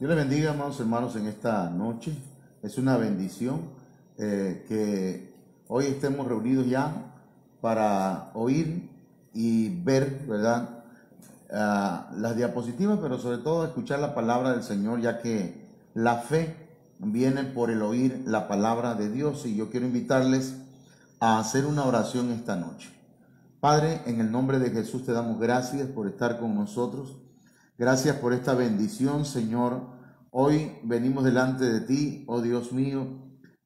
Dios les bendiga, amados hermanos, en esta noche. Es una bendición que hoy estemos reunidos ya para oír y ver, ¿verdad? Las diapositivas, pero sobre todo escuchar la palabra del Señor, ya que la fe viene por el oír la palabra de Dios. Y yo quiero invitarles a hacer una oración esta noche. Padre, en el nombre de Jesús te damos gracias por estar con nosotros. Gracias por esta bendición, Señor. Hoy venimos delante de ti, oh Dios mío,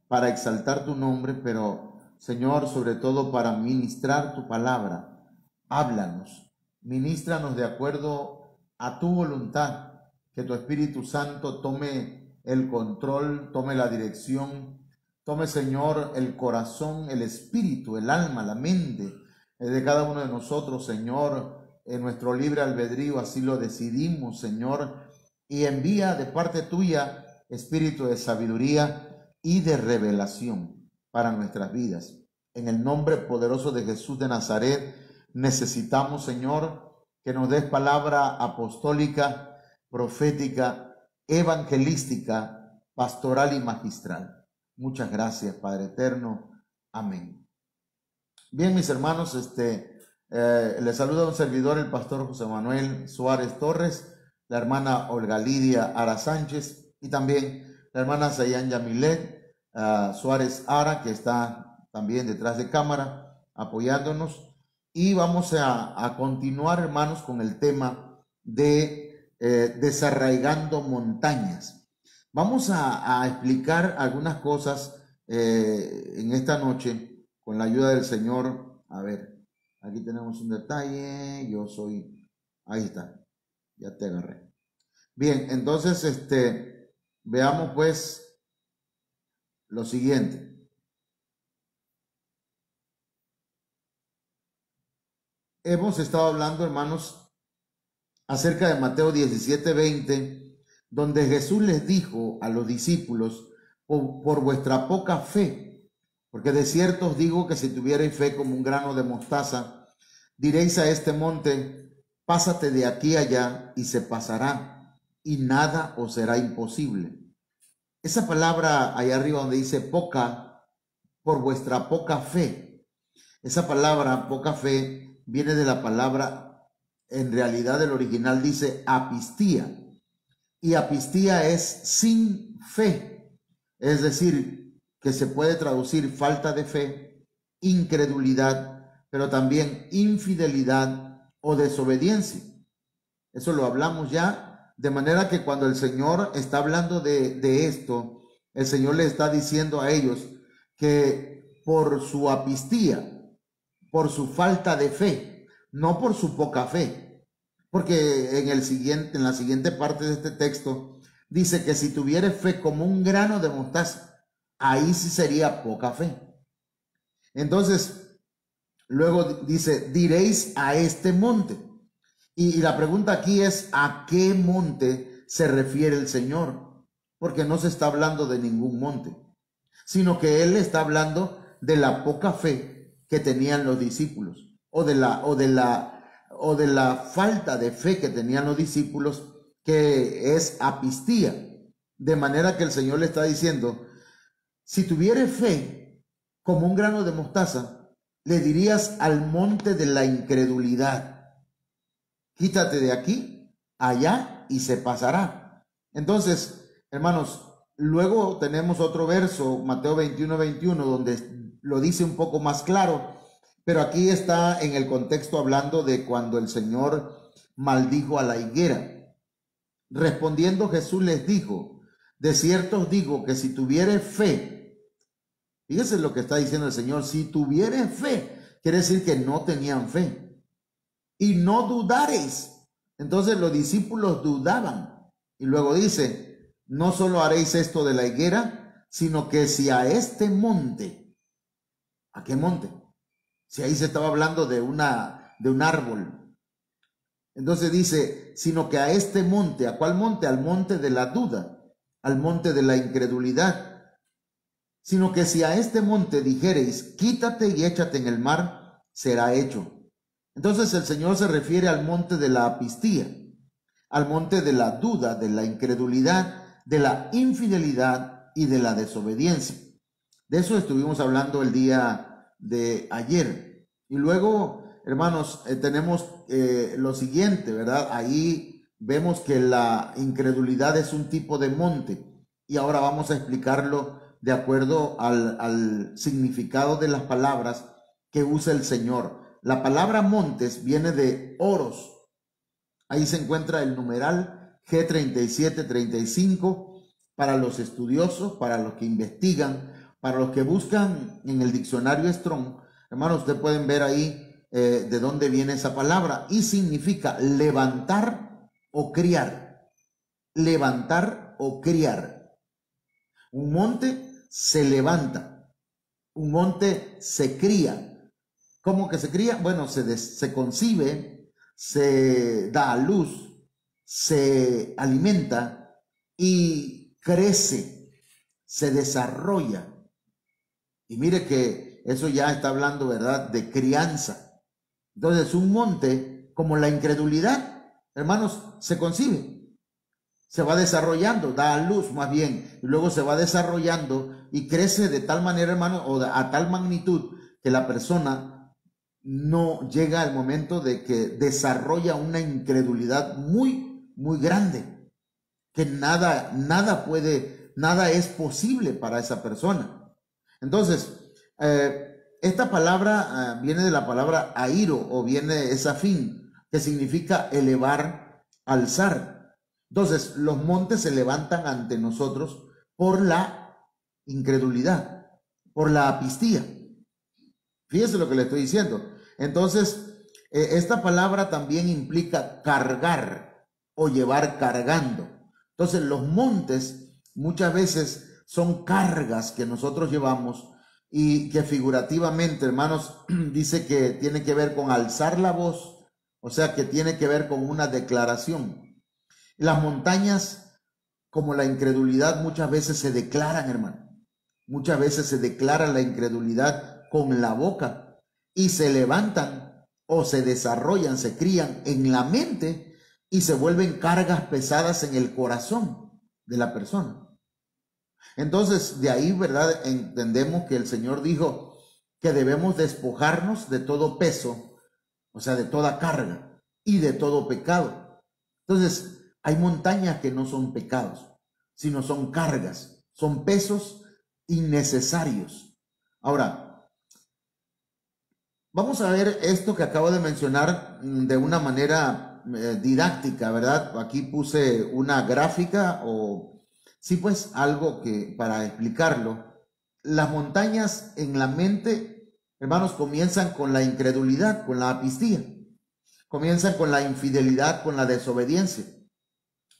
para exaltar tu nombre, pero, Señor, sobre todo para ministrar tu palabra. Háblanos, ministranos de acuerdo a tu voluntad, que tu Espíritu Santo tome el control, tome la dirección, tome, Señor, el corazón, el espíritu, el alma, la mente de cada uno de nosotros, Señor. En nuestro libre albedrío así lo decidimos, Señor, y envía de parte tuya espíritu de sabiduría y de revelación para nuestras vidas. En el nombre poderoso de Jesús de Nazaret necesitamos, Señor, que nos des palabra apostólica, profética, evangelística, pastoral y magistral. Muchas gracias, Padre eterno. Amén. Bien, mis hermanos, les saluda un servidor, el pastor José Manuel Suárez Torres, la hermana Olga Lidia Ara Sánchez y también la hermana Sayan Yamilet Suárez Ara, que está también detrás de cámara apoyándonos. Y vamos a continuar, hermanos, con el tema de desarraigando montañas. Vamos a explicar algunas cosas en esta noche con la ayuda del Señor. A ver. Aquí tenemos un detalle, ahí está, ya te agarré. Bien, entonces, veamos pues lo siguiente. Hemos estado hablando, hermanos, acerca de Mateo 17:20, donde Jesús les dijo a los discípulos, por vuestra poca fe, porque de cierto os digo que si tuvierais fe como un grano de mostaza, diréis a este monte, pásate de aquí allá, y se pasará, y nada os será imposible. Esa palabra allá arriba donde dice poca, por vuestra poca fe, esa palabra poca fe viene de la palabra, en realidad el original dice apistía, y apistía es sin fe, es decir, que se puede traducir falta de fe, incredulidad, pero también infidelidad o desobediencia. Eso lo hablamos ya, de manera que cuando el Señor está hablando de esto, el Señor le está diciendo a ellos que por su apistía, por su falta de fe, no por su poca fe, porque en la siguiente parte de este texto dice que si tuviera fe como un grano de mostaza, ahí sí sería poca fe. Entonces, luego dice, diréis a este monte. Y la pregunta aquí es, ¿a qué monte se refiere el Señor? Porque no se está hablando de ningún monte, sino que Él está hablando de la poca fe que tenían los discípulos, o de la falta de fe que tenían los discípulos, que es apistía. De manera que el Señor le está diciendo, si tuvieres fe como un grano de mostaza, le dirías al monte de la incredulidad, quítate de aquí, allá, y se pasará. Entonces, hermanos, luego tenemos otro verso, Mateo 21:21, donde lo dice un poco más claro, pero aquí está en el contexto hablando de cuando el Señor maldijo a la higuera. Respondiendo Jesús les dijo, de cierto os digo que si tuvieres fe, fíjese lo que está diciendo el Señor, si tuvieres fe, quiere decir que no tenían fe, y no dudaréis. Entonces los discípulos dudaban, y luego dice, no solo haréis esto de la higuera, sino que si a este monte, ¿a qué monte? Si ahí se estaba hablando de un árbol. Entonces dice, sino que a este monte, ¿a cuál monte? Al monte de la duda, al monte de la incredulidad. Sino que si a este monte dijereis, quítate y échate en el mar, será hecho. Entonces el Señor se refiere al monte de la apistía, al monte de la duda, de la incredulidad, de la infidelidad y de la desobediencia. De eso estuvimos hablando el día de ayer. Y luego, hermanos, tenemos lo siguiente, ¿verdad? Ahí vemos que la incredulidad es un tipo de monte. Y ahora vamos a explicarlo de acuerdo al significado de las palabras que usa el Señor. La palabra montes viene de oros. Ahí se encuentra el numeral G3735 para los estudiosos, para los que investigan, para los que buscan en el diccionario Strong. Hermanos, ustedes pueden ver ahí de dónde viene esa palabra, y significa levantar o criar. Levantar o criar. Un monte se levanta, un monte se cría. ¿Cómo que se cría? Bueno, se concibe, se da a luz, se alimenta y crece, se desarrolla. Y mire que eso ya está hablando, ¿verdad?, de crianza. Entonces, un monte, como la incredulidad, hermanos, se concibe, se va desarrollando, da a luz más bien, y luego se va desarrollando y crece de tal manera, hermano, o a tal magnitud que la persona no llega al momento de que desarrolla una incredulidad muy, muy grande, que nada es posible para esa persona. Entonces, esta palabra viene de la palabra airo, o viene de esa fin, que significa elevar, alzar. Entonces, los montes se levantan ante nosotros por la incredulidad, por la apistía. Fíjese lo que le estoy diciendo. Entonces, esta palabra también implica cargar o llevar cargando. Entonces, los montes muchas veces son cargas que nosotros llevamos, y que figurativamente, hermanos, dice que tiene que ver con alzar la voz, o sea que tiene que ver con una declaración. Las montañas, como la incredulidad, muchas veces se declaran, hermano. Muchas veces se declara la incredulidad con la boca, y se levantan o se desarrollan, se crían en la mente y se vuelven cargas pesadas en el corazón de la persona. Entonces, de ahí, ¿verdad?, entendemos que el Señor dijo que debemos despojarnos de todo peso, o sea, de toda carga y de todo pecado. Entonces, hay montañas que no son pecados, sino son cargas, son pesos innecesarios. Ahora, vamos a ver esto que acabo de mencionar de una manera didáctica, ¿verdad? Aquí puse una gráfica, o sí, pues algo que para explicarlo. Las montañas en la mente, hermanos, comienzan con la incredulidad, con la apistía. Comienzan con la infidelidad, con la desobediencia.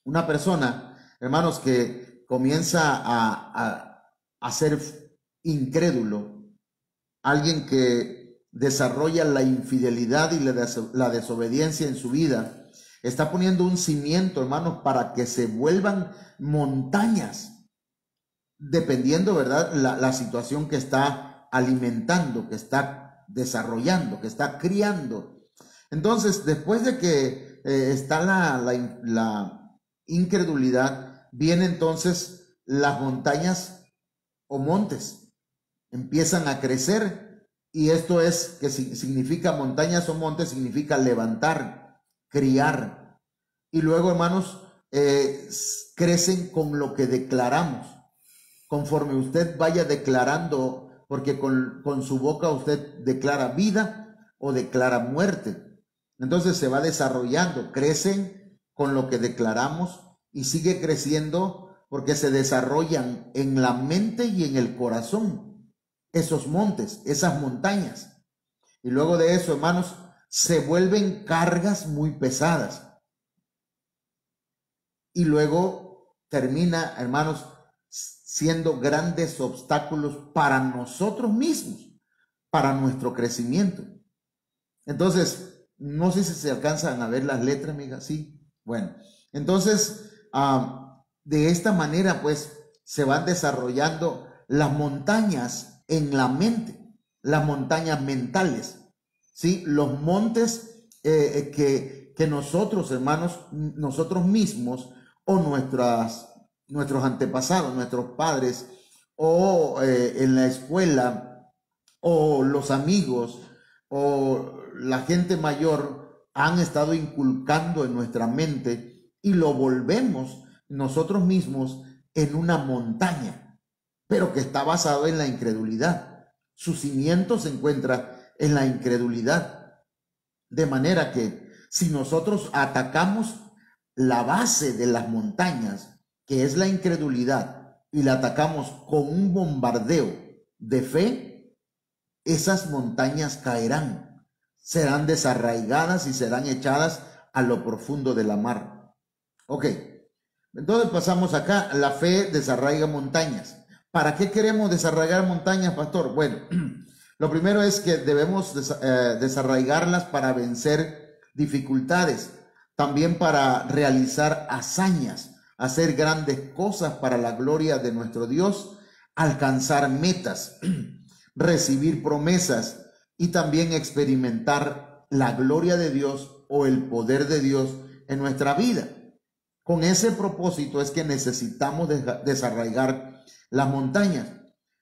Una persona, hermanos, que comienza a ser incrédulo, alguien que desarrolla la infidelidad y la desobediencia en su vida, está poniendo un cimiento, hermanos, para que se vuelvan montañas, dependiendo, ¿verdad?, la situación que está alimentando, que está desarrollando, que está criando. Entonces, después de que está la incredulidad, viene entonces las montañas o montes, empiezan a crecer, y esto es que significa montañas o montes, significa levantar, criar, y luego, hermanos, crecen con lo que declaramos, conforme usted vaya declarando, porque con su boca usted declara vida o declara muerte. Entonces se va desarrollando, crecen con lo que declaramos, y sigue creciendo porque se desarrollan en la mente y en el corazón esos montes, esas montañas. Y luego de eso, hermanos, se vuelven cargas muy pesadas. Y luego termina, hermanos, siendo grandes obstáculos para nosotros mismos, para nuestro crecimiento. Entonces, no sé si se alcanzan a ver las letras, amiga. Sí. Bueno, entonces, de esta manera, pues, se van desarrollando las montañas en la mente, las montañas mentales, ¿sí? Los montes que que nosotros, hermanos, nosotros mismos o nuestros antepasados, nuestros padres, o en la escuela, o los amigos, o la gente mayor han estado inculcando en nuestra mente y lo volvemos nosotros mismos en una montaña, pero que está basado en la incredulidad. Su cimiento se encuentra en la incredulidad. De manera que si nosotros atacamos la base de las montañas, que es la incredulidad, y la atacamos con un bombardeo de fe, esas montañas caerán, serán desarraigadas y serán echadas a lo profundo de la mar. Ok, entonces pasamos acá, la fe desarraiga montañas. ¿Para qué queremos desarraigar montañas, pastor? Bueno, lo primero es que debemos desarraigarlas para vencer dificultades, también para realizar hazañas, hacer grandes cosas para la gloria de nuestro Dios, alcanzar metas, recibir promesas y también experimentar la gloria de Dios o el poder de Dios en nuestra vida. Con ese propósito es que necesitamos desarraigar las montañas.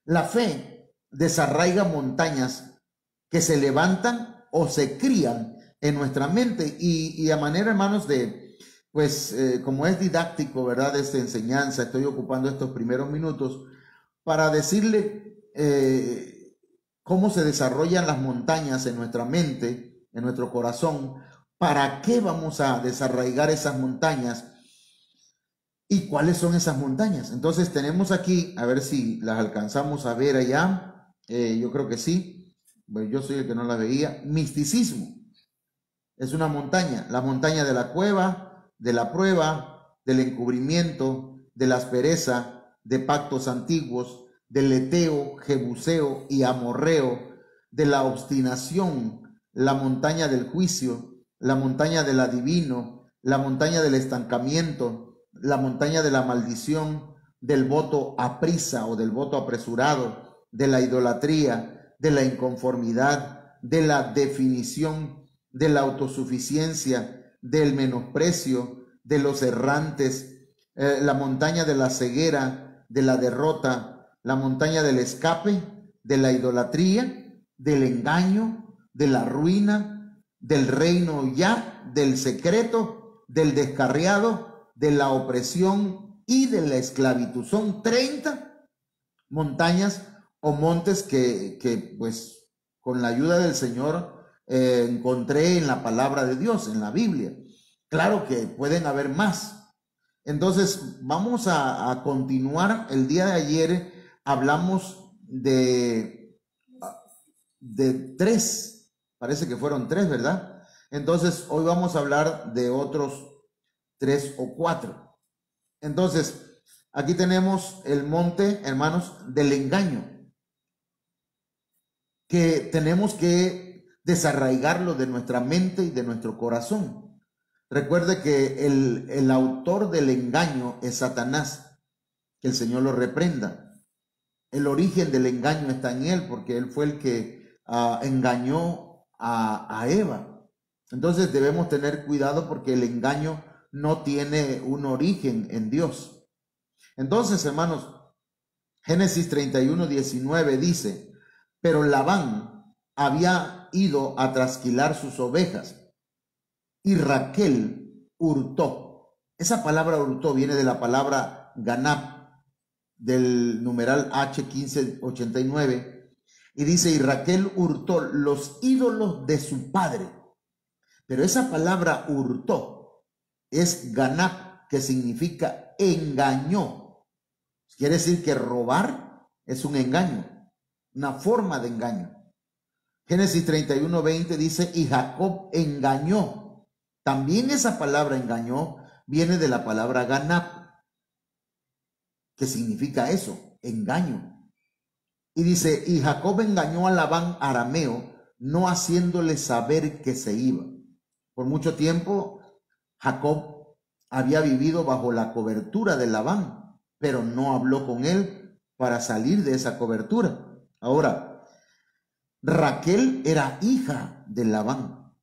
La fe desarraiga montañas que se levantan o se crían en nuestra mente y a manera, hermanos, de, pues, como es didáctico, ¿verdad? Esta enseñanza, estoy ocupando estos primeros minutos para decirle cómo se desarrollan las montañas en nuestra mente, en nuestro corazón, para qué vamos a desarraigar esas montañas y cuáles son esas montañas. Entonces tenemos aquí, a ver si las alcanzamos a ver allá, yo creo que sí, bueno, yo soy el que no las veía. Misticismo es una montaña, la montaña de la cueva, de la prueba, del encubrimiento, de la aspereza, de pactos antiguos, del eteo, jebuseo y amorreo, de la obstinación, la montaña del juicio, la montaña del adivino, la montaña del estancamiento, la montaña de la maldición, del voto a prisa o del voto apresurado, de la idolatría, de la inconformidad, de la definición, de la autosuficiencia, del menosprecio, de los errantes, la montaña de la ceguera, de la derrota, la montaña del escape, de la idolatría, del engaño, de la ruina, del reino ya, del secreto, del descarriado, de la opresión y de la esclavitud. Son 30 montañas o montes que pues con la ayuda del Señor encontré en la palabra de Dios, en la Biblia. Claro que pueden haber más. Entonces vamos a continuar. El día de ayer hablamos de 3, parece que fueron 3, ¿verdad? Entonces hoy vamos a hablar de otros 3 o 4. Entonces aquí tenemos el monte, hermanos, del engaño, que tenemos que desarraigarlo de nuestra mente y de nuestro corazón. Recuerde que el autor del engaño es Satanás, que el Señor lo reprenda. El origen del engaño está en él, porque él fue el que engañó a Eva. Entonces debemos tener cuidado porque el engaño no tiene un origen en Dios. Entonces, hermanos, Génesis 31:19 dice: pero Labán había ido a trasquilar sus ovejas y Raquel hurtó. Esa palabra hurtó viene de la palabra ganab, del numeral H1589, y dice: y Raquel hurtó los ídolos de su padre. Pero esa palabra hurtó es ganab, que significa engañó. Quiere decir que robar es un engaño, una forma de engaño. Génesis 31:20 dice: y Jacob engañó. También esa palabra engañó viene de la palabra ganab, que significa eso, engaño. Y dice: y Jacob engañó a Labán arameo, no haciéndole saber que se iba. Por mucho tiempo Jacob había vivido bajo la cobertura de Labán, pero no habló con él para salir de esa cobertura. Ahora, Raquel era hija de Labán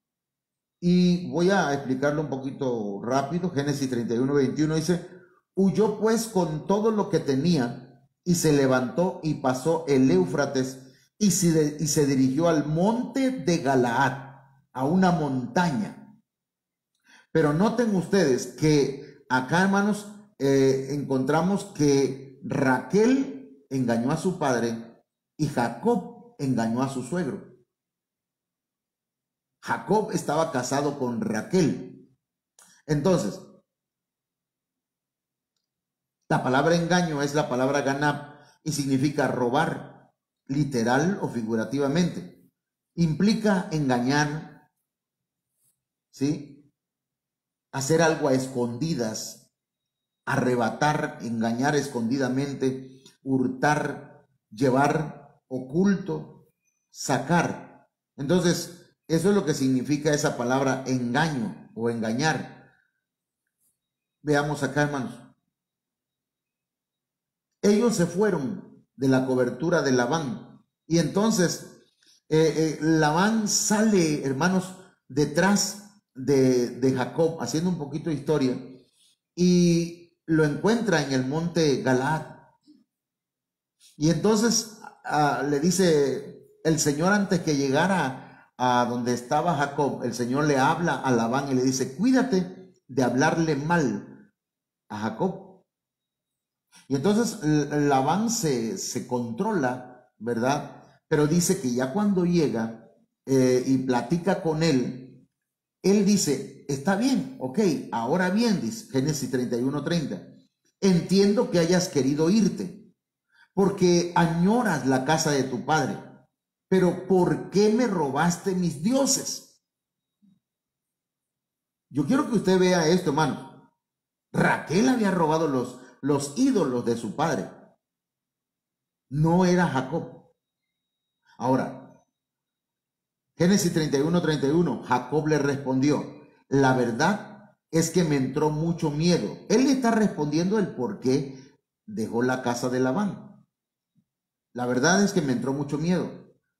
Y voy a explicarlo un poquito rápido. Génesis 31:21 dice, huyó pues con todo lo que tenía y se levantó y pasó el Éufrates y se dirigió al monte de Galaad, a una montaña. Pero noten ustedes que acá, hermanos, encontramos que Raquel engañó a su padre y Jacob engañó a su suegro. Jacob estaba casado con Raquel. Entonces, la palabra engaño es la palabra ganab y significa robar, literal o figurativamente. Implica engañar, ¿sí? Hacer algo a escondidas, arrebatar, engañar escondidamente, hurtar, llevar oculto, sacar. Entonces, eso es lo que significa esa palabra engaño o engañar. Veamos acá, hermanos. Ellos se fueron de la cobertura de Labán y entonces Labán sale, hermanos, detrás de Jacob, haciendo un poquito de historia, y lo encuentra en el monte Galaad. Y entonces le dice el Señor, antes que llegara a donde estaba Jacob, el Señor le habla a Labán y le dice, cuídate de hablarle mal a Jacob. Y entonces Labán se controla, ¿verdad? Pero dice que ya cuando llega y platica con él dice, está bien, ok, ahora bien, dice Génesis 31:30, entiendo que hayas querido irte, porque añoras la casa de tu padre, pero ¿por qué me robaste mis dioses? Yo quiero que usted vea esto, hermano. Raquel había robado los ídolos de su padre. No era Jacob. Ahora, Génesis 31:31, Jacob le respondió, la verdad es que me entró mucho miedo. Él le está respondiendo el por qué dejó la casa de Labán. La verdad es que me entró mucho miedo,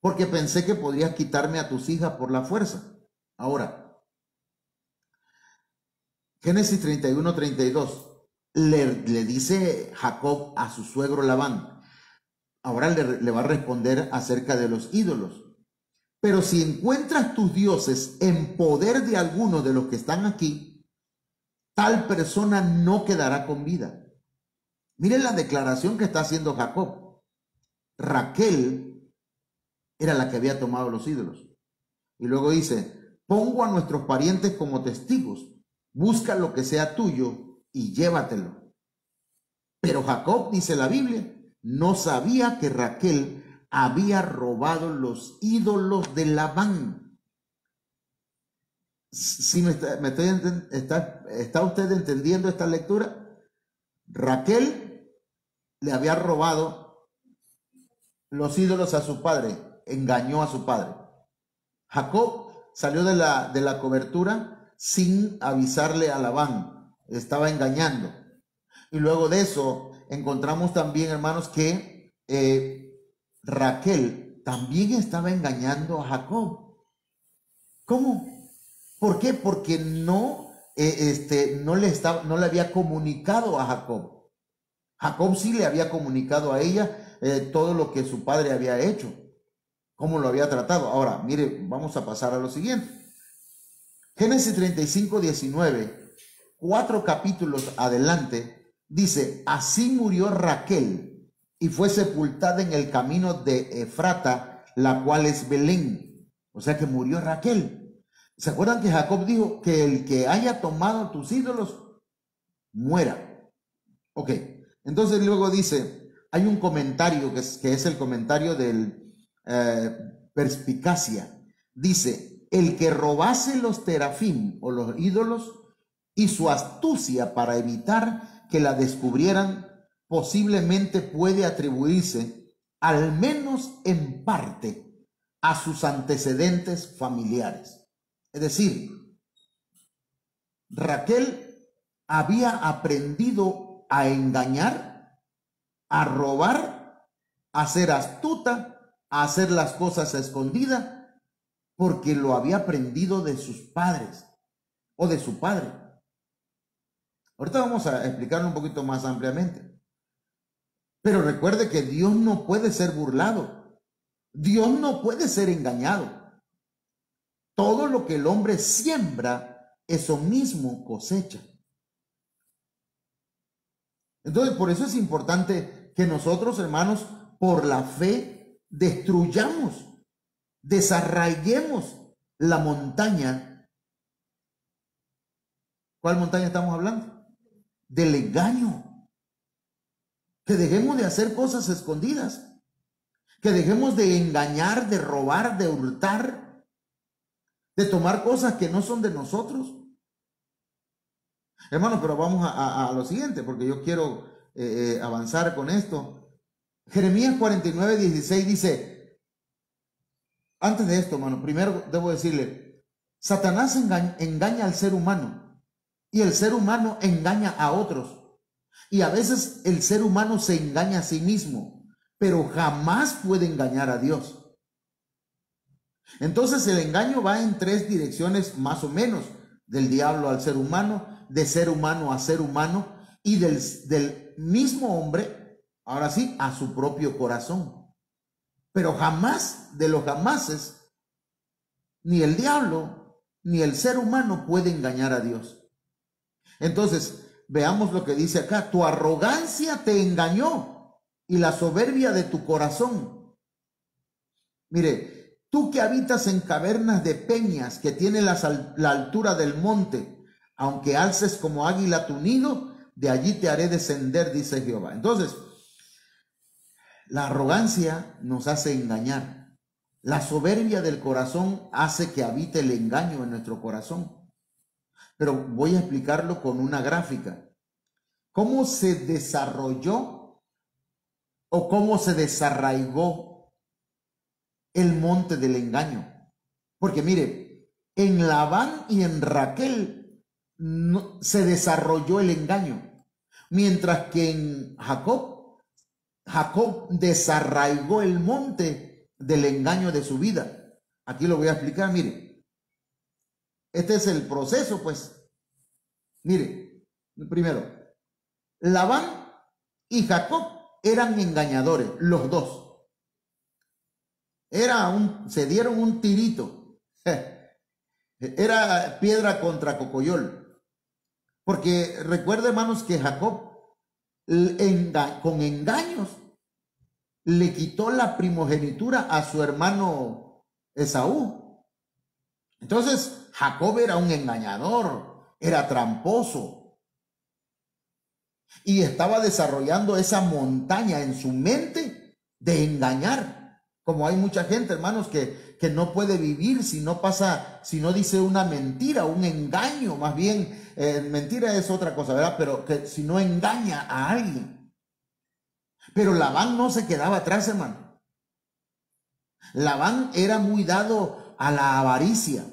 porque pensé que podrías quitarme a tus hijas por la fuerza. Ahora, Génesis 31:32, le dice Jacob a su suegro Labán, ahora le va a responder acerca de los ídolos. Pero si encuentras tus dioses en poder de alguno de los que están aquí, tal persona no quedará con vida. Miren la declaración que está haciendo Jacob. Raquel era la que había tomado los ídolos. Y luego dice, pongo a nuestros parientes como testigos, busca lo que sea tuyo y llévatelo. Pero Jacob, dice la Biblia, no sabía que Raquel había robado los ídolos de Labán. ¿Sí está usted entendiendo esta lectura? Raquel le había robado los ídolos a su padre, engañó a su padre. Jacob salió de la cobertura sin avisarle a Labán, estaba engañando. Y luego de eso encontramos también, hermanos, que Raquel también estaba engañando a Jacob. ¿Cómo? ¿Por qué? Porque no le había comunicado a Jacob. Jacob sí le había comunicado a ella todo lo que su padre había hecho, cómo lo había tratado. Ahora, mire, vamos a pasar a lo siguiente. Génesis 35:19, 4 capítulos adelante, dice, así murió Raquel y fue sepultada en el camino de Efrata, la cual es Belén. O sea que murió Raquel. ¿Se acuerdan que Jacob dijo que el que haya tomado tus ídolos muera? Ok, entonces luego dice, hay un comentario que es el comentario del Perspicacia. Dice, el que robase los terafim o los ídolos y su astucia para evitar que la descubrieran, posiblemente puede atribuirse, al menos en parte, a sus antecedentes familiares. Es decir, Raquel había aprendido a engañar, a robar, a ser astuta, a hacer las cosas a escondida, porque lo había aprendido de sus padres o de su padre. Ahorita vamos a explicarlo un poquito más ampliamente. Pero recuerde que Dios no puede ser burlado. Dios no puede ser engañado. Todo lo que el hombre siembra, eso mismo cosecha. Entonces, por eso es importante que nosotros, hermanos, por la fe, destruyamos, desarraiguemos la montaña. ¿Cuál montaña estamos hablando? Del engaño. Que dejemos de hacer cosas escondidas. Que dejemos de engañar, de robar, de hurtar, de tomar cosas que no son de nosotros. Hermanos, pero vamos a lo siguiente, porque yo quiero avanzar con esto. Jeremías 49:16 dice, antes de esto, hermano, primero debo decirle, Satanás engaña al ser humano y el ser humano engaña a otros. Y a veces el ser humano se engaña a sí mismo, pero jamás puede engañar a Dios. Entonces el engaño va en tres direcciones más o menos, del diablo al ser humano, de ser humano a ser humano y del mismo hombre, ahora sí, a su propio corazón. Pero jamás, de los jamases, ni el diablo ni el ser humano puede engañar a Dios. Entonces, veamos lo que dice acá. Tu arrogancia te engañó y la soberbia de tu corazón. Mire, tú que habitas en cavernas de peñas, que tiene la altura del monte, aunque alces como águila tu nido, de allí te haré descender, dice Jehová. Entonces, la arrogancia nos hace engañar. La soberbia del corazón hace que habite el engaño en nuestro corazón. Pero voy a explicarlo con una gráfica. ¿Cómo se desarrolló o cómo se desarraigó el monte del engaño? Porque mire, en Labán y en Raquel no, se desarrolló el engaño, mientras que en Jacob desarraigó el monte del engaño de su vida. Aquí lo voy a explicar, mire. Este es el proceso, pues. Mire, primero, Labán y Jacob eran engañadores, los dos. Se dieron un tirito. Era piedra contra cocoyol. Porque recuerda, hermanos, que Jacob con engaños le quitó la primogenitura a su hermano Esaú. Entonces, Jacob era un engañador, era tramposo y estaba desarrollando esa montaña en su mente de engañar. Como hay mucha gente, hermanos, que no puede vivir si no dice una mentira, un engaño, más bien, mentira es otra cosa, ¿verdad? Pero que si no engaña a alguien. Pero Labán no se quedaba atrás, hermano. Labán era muy dado a la avaricia,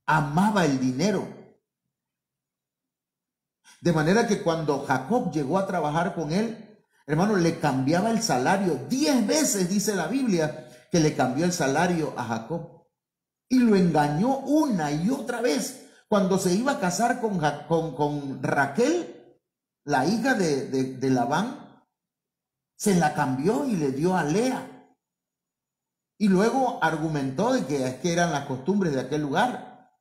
amaba el dinero. De manera que cuando Jacob llegó a trabajar con él, hermano, le cambiaba el salario. 10 veces dice la Biblia que le cambió el salario a Jacob. Y lo engañó una y otra vez. Cuando se iba a casar con Raquel, la hija de Labán, se la cambió y le dio a Lea. Y luego argumentó de que es que eran las costumbres de aquel lugar.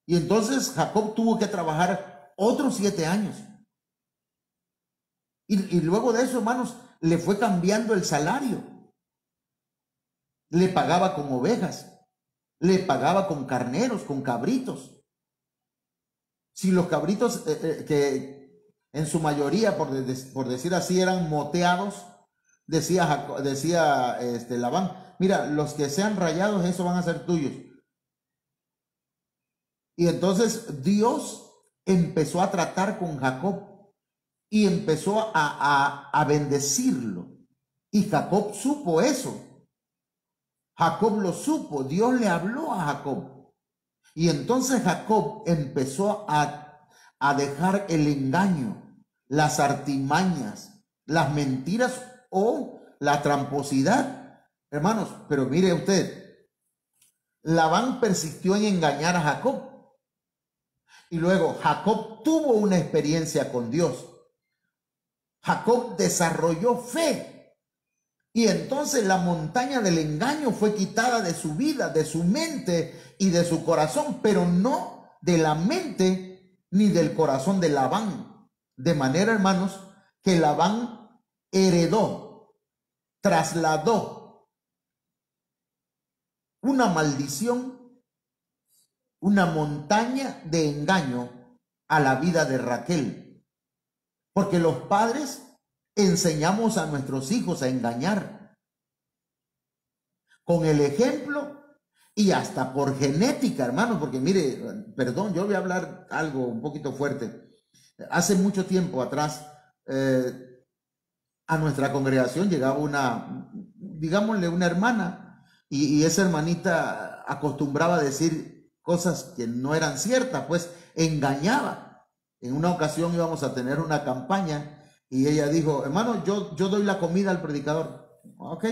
Y entonces Jacob tuvo que trabajar otros 7 años. Y luego de eso, hermanos, le fue cambiando el salario. Le pagaba con ovejas, le pagaba con carneros, con cabritos. Si los cabritos, que en su mayoría, por decir así, eran moteados, decía Labán, mira, los que sean rayados, eso van a ser tuyos. Y entonces Dios empezó a tratar con Jacob y empezó a bendecirlo. Y Jacob supo eso. Jacob lo supo, Dios le habló a Jacob. Y entonces Jacob empezó a dejar el engaño, las artimañas, las mentiras o la tramposidad. Hermanos, pero mire usted, Labán persistió en engañar a Jacob. Y luego Jacob tuvo una experiencia con Dios. Jacob desarrolló fe. Y entonces la montaña del engaño fue quitada de su vida, de su mente y de su corazón, pero no de la mente ni del corazón de Labán. De manera, hermanos, que Labán heredó, trasladó una maldición, una montaña de engaño a la vida de Raquel. Porque los padres enseñamos a nuestros hijos a engañar con el ejemplo y hasta por genética, hermanos, porque mire, perdón, yo voy a hablar algo un poquito fuerte. Hace mucho tiempo atrás, a nuestra congregación llegaba una, digámosle, una hermana, y esa hermanita acostumbraba a decir cosas que no eran ciertas, pues engañaba. En una ocasión íbamos a tener una campaña y ella dijo, hermano, yo doy la comida al predicador. Ok.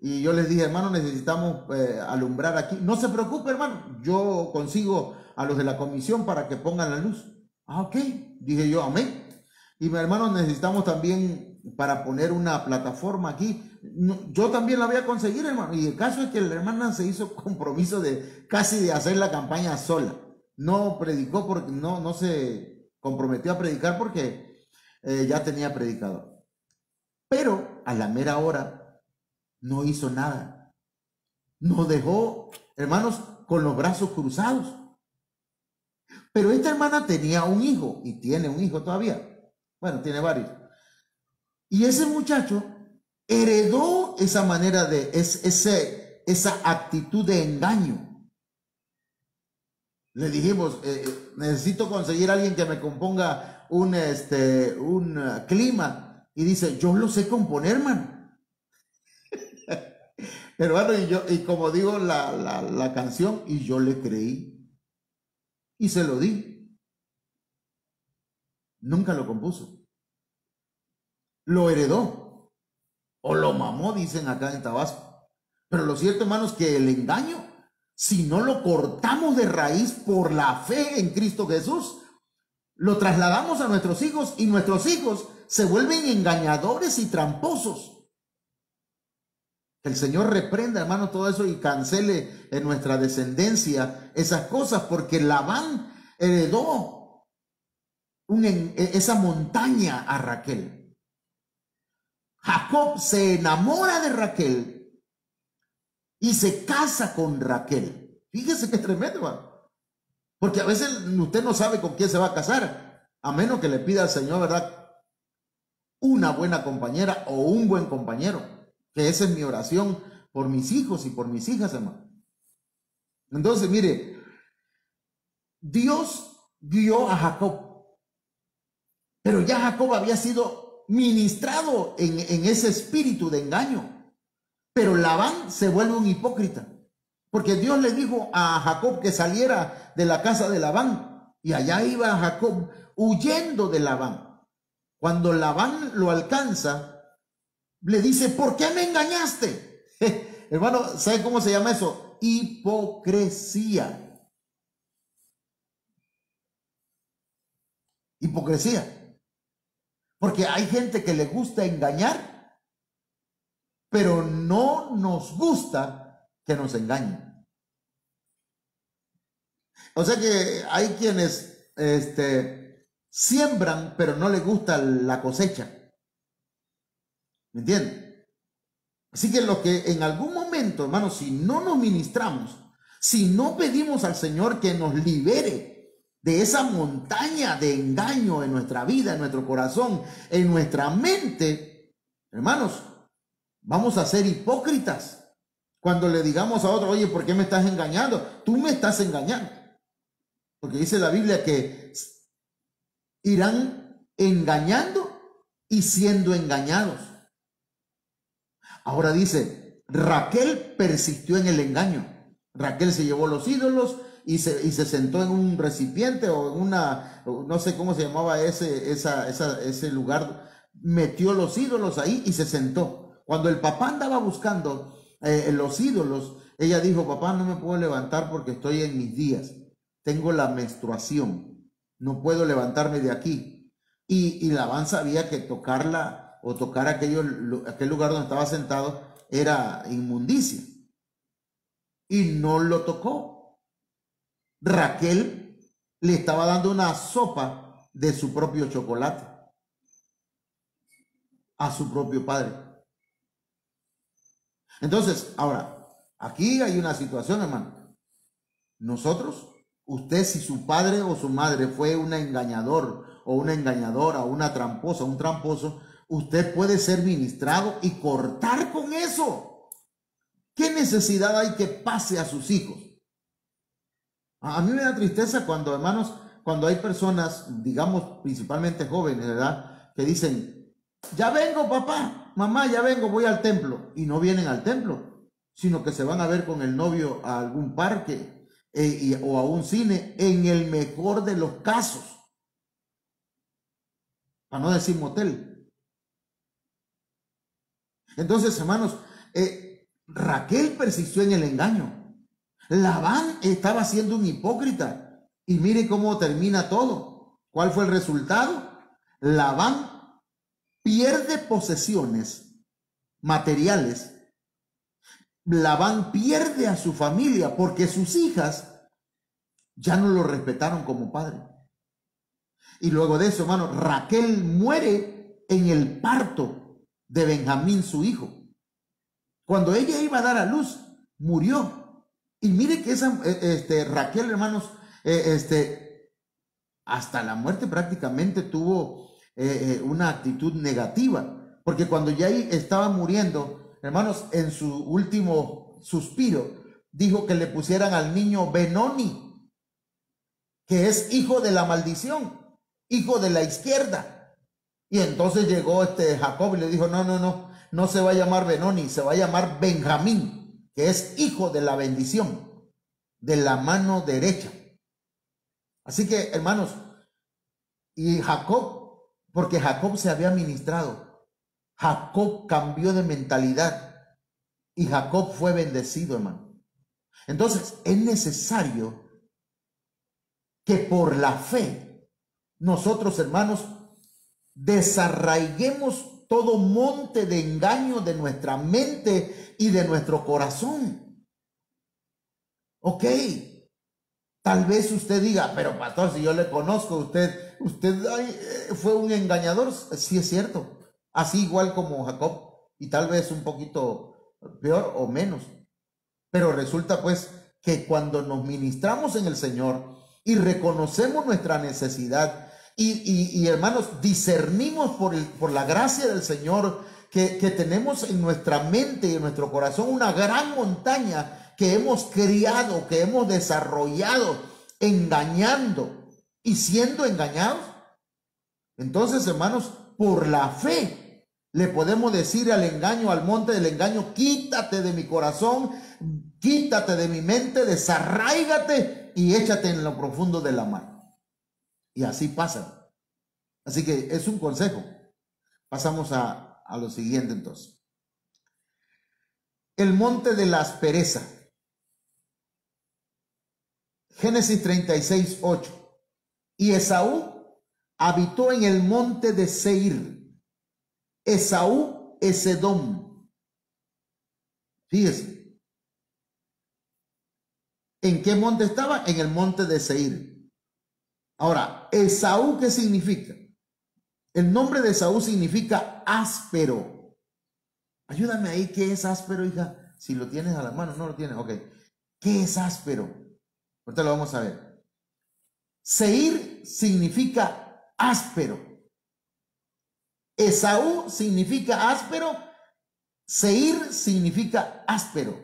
Y yo les dije, hermano, necesitamos alumbrar aquí. No se preocupe, hermano, yo consigo a los de la comisión para que pongan la luz. Ah, ok. Dije yo, amén. Y mi hermano, necesitamos también para poner una plataforma aquí. Yo también la voy a conseguir, hermano. Y el caso es que la hermana se hizo compromiso de casi de hacer la campaña sola. No predicó porque no se comprometió a predicar porque ya tenía predicador. Pero a la mera hora no hizo nada. Nos dejó, hermanos, con los brazos cruzados. Pero esta hermana tenía un hijo y tiene un hijo todavía. Bueno, tiene varios. Y ese muchacho heredó esa manera de, esa actitud de engaño. Le dijimos, necesito conseguir a alguien que me componga un clima. Y dice, yo lo sé componer, hermano. Pero bueno, y como digo la canción, y yo le creí. Y se lo di. Nunca lo compuso. Lo heredó. O lo mamó, dicen acá en Tabasco. Pero lo cierto, hermanos, que el engaño, si no lo cortamos de raíz por la fe en Cristo Jesús, lo trasladamos a nuestros hijos y nuestros hijos se vuelven engañadores y tramposos. Que el Señor reprenda, hermano, todo eso y cancele en nuestra descendencia esas cosas, porque Labán heredó esa montaña a Raquel. Jacob se enamora de Raquel y se casa con Raquel. Fíjese qué tremendo, ¿verdad? Porque a veces usted no sabe con quién se va a casar, a menos que le pida al Señor, ¿verdad?, una buena compañera o un buen compañero. Que esa es mi oración por mis hijos y por mis hijas, hermano. Entonces, mire, Dios guió a Jacob, pero ya Jacob había sido ministrado en ese espíritu de engaño. Pero Labán se vuelve un hipócrita, porque Dios le dijo a Jacob que saliera de la casa de Labán, y allá iba Jacob huyendo de Labán. Cuando Labán lo alcanza, le dice, ¿por qué me engañaste? Hermano, ¿sabe cómo se llama eso? Hipocresía. Hipocresía. Porque hay gente que le gusta engañar, pero no nos gusta que nos engañen. O sea que hay quienes siembran, pero no les gusta la cosecha. ¿Me entienden? Así que lo que en algún momento, hermanos, si no nos ministramos, si no pedimos al Señor que nos libere de esa montaña de engaño en nuestra vida, en nuestro corazón, en nuestra mente, hermanos, vamos a ser hipócritas cuando le digamos a otro, oye, ¿por qué me estás engañando? Tú me estás engañando. Porque dice la Biblia que irán engañando y siendo engañados. Ahora dice, Raquel persistió en el engaño. Raquel se llevó los ídolos y se sentó en un recipiente o en una, no sé cómo se llamaba ese lugar, metió los ídolos ahí y se sentó. Cuando el papá andaba buscando los ídolos, Ella dijo, papá, no me puedo levantar porque estoy en mis días. Tengo la menstruación. No puedo levantarme de aquí. Y Labán sabía que tocarla o tocar aquel lugar donde estaba sentado era inmundicia. Y no lo tocó. Raquel le estaba dando una sopa de su propio chocolate a su propio padre. Entonces, ahora, aquí hay una situación, hermano. Nosotros, usted, si su padre o su madre fue un engañador o una engañadora o una tramposa, un tramposo, usted puede ser ministrado y cortar con eso. ¿Qué necesidad hay que pase a sus hijos? A mí me da tristeza cuando, hermanos, cuando hay personas, digamos, principalmente jóvenes, ¿verdad?, que dicen, ya vengo, papá, mamá, ya vengo, voy al templo. Y no vienen al templo, sino que se van a ver con el novio a algún parque o a un cine, en el mejor de los casos. Para no decir motel. Entonces, hermanos, Raquel persistió en el engaño. Labán estaba siendo un hipócrita. Y mire cómo termina todo. ¿Cuál fue el resultado? Labán pierde posesiones materiales. Labán pierde a su familia porque sus hijas ya no lo respetaron como padre. Y luego de eso, hermano, Raquel muere en el parto de Benjamín, su hijo. Cuando ella iba a dar a luz, murió. Y mire que esa Raquel, hermanos, hasta la muerte prácticamente tuvo una actitud negativa, porque cuando ya estaba muriendo, hermanos, en su último suspiro, dijo que le pusieran al niño Benoni, que es hijo de la maldición, hijo de la izquierda. Y entonces llegó Jacob y le dijo, no se va a llamar Benoni, se va a llamar Benjamín, que es hijo de la bendición, de la mano derecha. Así que, hermanos, y Jacob, porque Jacob se había ministrado, Jacob cambió de mentalidad y Jacob fue bendecido, hermano. Entonces, es necesario que por la fe, nosotros, hermanos, desarraiguemos todo monte de engaño de nuestra mente y de nuestro corazón. Ok, tal vez usted diga, pero pastor, si yo le conozco, usted fue un engañador. Sí, es cierto, así igual como Jacob, y tal vez un poquito peor o menos. Pero resulta pues que cuando nos ministramos en el Señor y reconocemos nuestra necesidad y hermanos, discernimos por la gracia del Señor que tenemos en nuestra mente y en nuestro corazón una gran montaña que hemos criado, que hemos desarrollado, engañando y siendo engañados. Entonces, hermanos, por la fe le podemos decir al engaño, al monte del engaño, quítate de mi corazón, quítate de mi mente, desarráigate y échate en lo profundo de la mar. Y así pasa. Así que es un consejo. Pasamos a lo siguiente entonces. El monte de la aspereza. Génesis 36, 8. Y Esaú habitó en el monte de Seir. Esaú es Edom. Fíjese. ¿En qué monte estaba? En el monte de Seir. Ahora, Esaú, ¿qué significa? El nombre de Esaú significa áspero. Ayúdame ahí, ¿qué es áspero, hija? Si lo tienes a la mano, no lo tienes, ok. ¿Qué es áspero? Ahorita lo vamos a ver. Seir significa áspero. Esaú significa áspero. Seir significa áspero.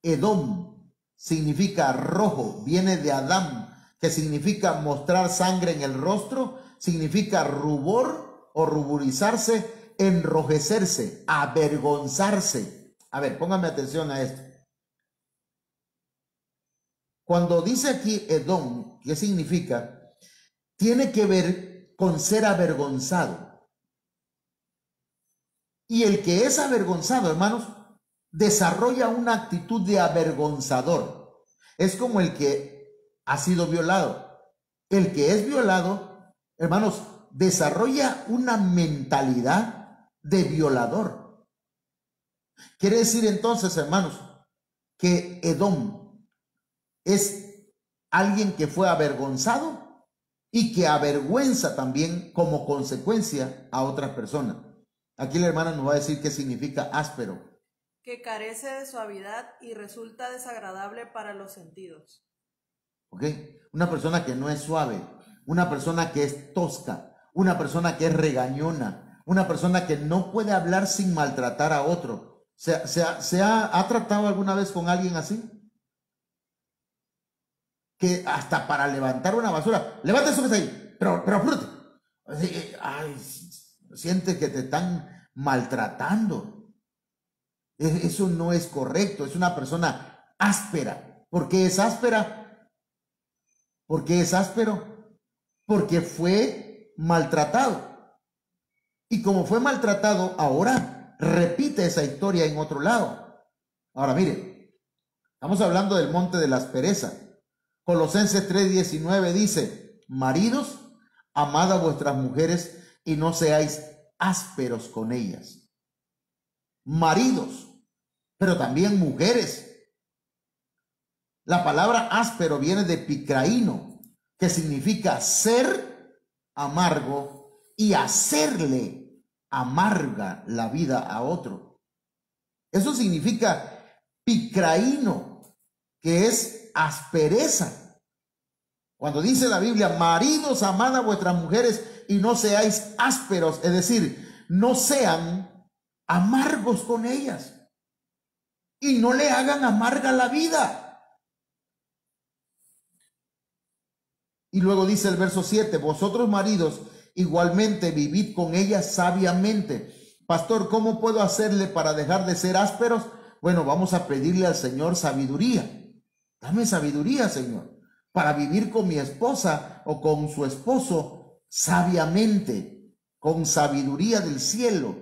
Edom significa rojo, viene de Adán, que significa mostrar sangre en el rostro, significa rubor o ruborizarse, enrojecerse, avergonzarse. A ver, póngame atención a esto. Cuando dice aquí Edom, ¿qué significa? Tiene que ver con ser avergonzado. Y el que es avergonzado, hermanos, desarrolla una actitud de avergonzador. Es como el que ha sido violado. El que es violado, hermanos, desarrolla una mentalidad de violador. Quiere decir entonces, hermanos, que Edom es alguien que fue avergonzado y que avergüenza también como consecuencia a otras personas. Aquí la hermana nos va a decir qué significa áspero. Que carece de suavidad y resulta desagradable para los sentidos. ¿Ok? Una persona que no es suave, una persona que es tosca, una persona que es regañona, una persona que no puede hablar sin maltratar a otro. ¿Ha tratado alguna vez con alguien así? Que hasta para levantar una basura, levanta eso que está ahí, pero apúrate. Ay, siente que te están maltratando. Eso no es correcto, es una persona áspera. ¿Por qué es áspera? ¿Por qué es áspero? Porque fue maltratado. Y como fue maltratado, ahora repite esa historia en otro lado. Ahora mire, estamos hablando del monte de la aspereza. Colosenses 3:19 dice: maridos, amad a vuestras mujeres y no seáis ásperos con ellas. Maridos, pero también mujeres. La palabra áspero viene de picraíno, que significa ser amargo y hacerle amarga la vida a otro. Eso significa picraíno, que es aspereza. Cuando dice la Biblia: maridos, amad a vuestras mujeres y no seáis ásperos, es decir, no sean amargos con ellas y no le hagan amarga la vida. Y luego dice el verso 7: vosotros maridos igualmente vivid con ellas sabiamente. Pastor, ¿cómo puedo hacerle para dejar de ser ásperos? Bueno, vamos a pedirle al Señor sabiduría. Dame sabiduría, Señor, para vivir con mi esposa o con su esposo sabiamente, con sabiduría del cielo,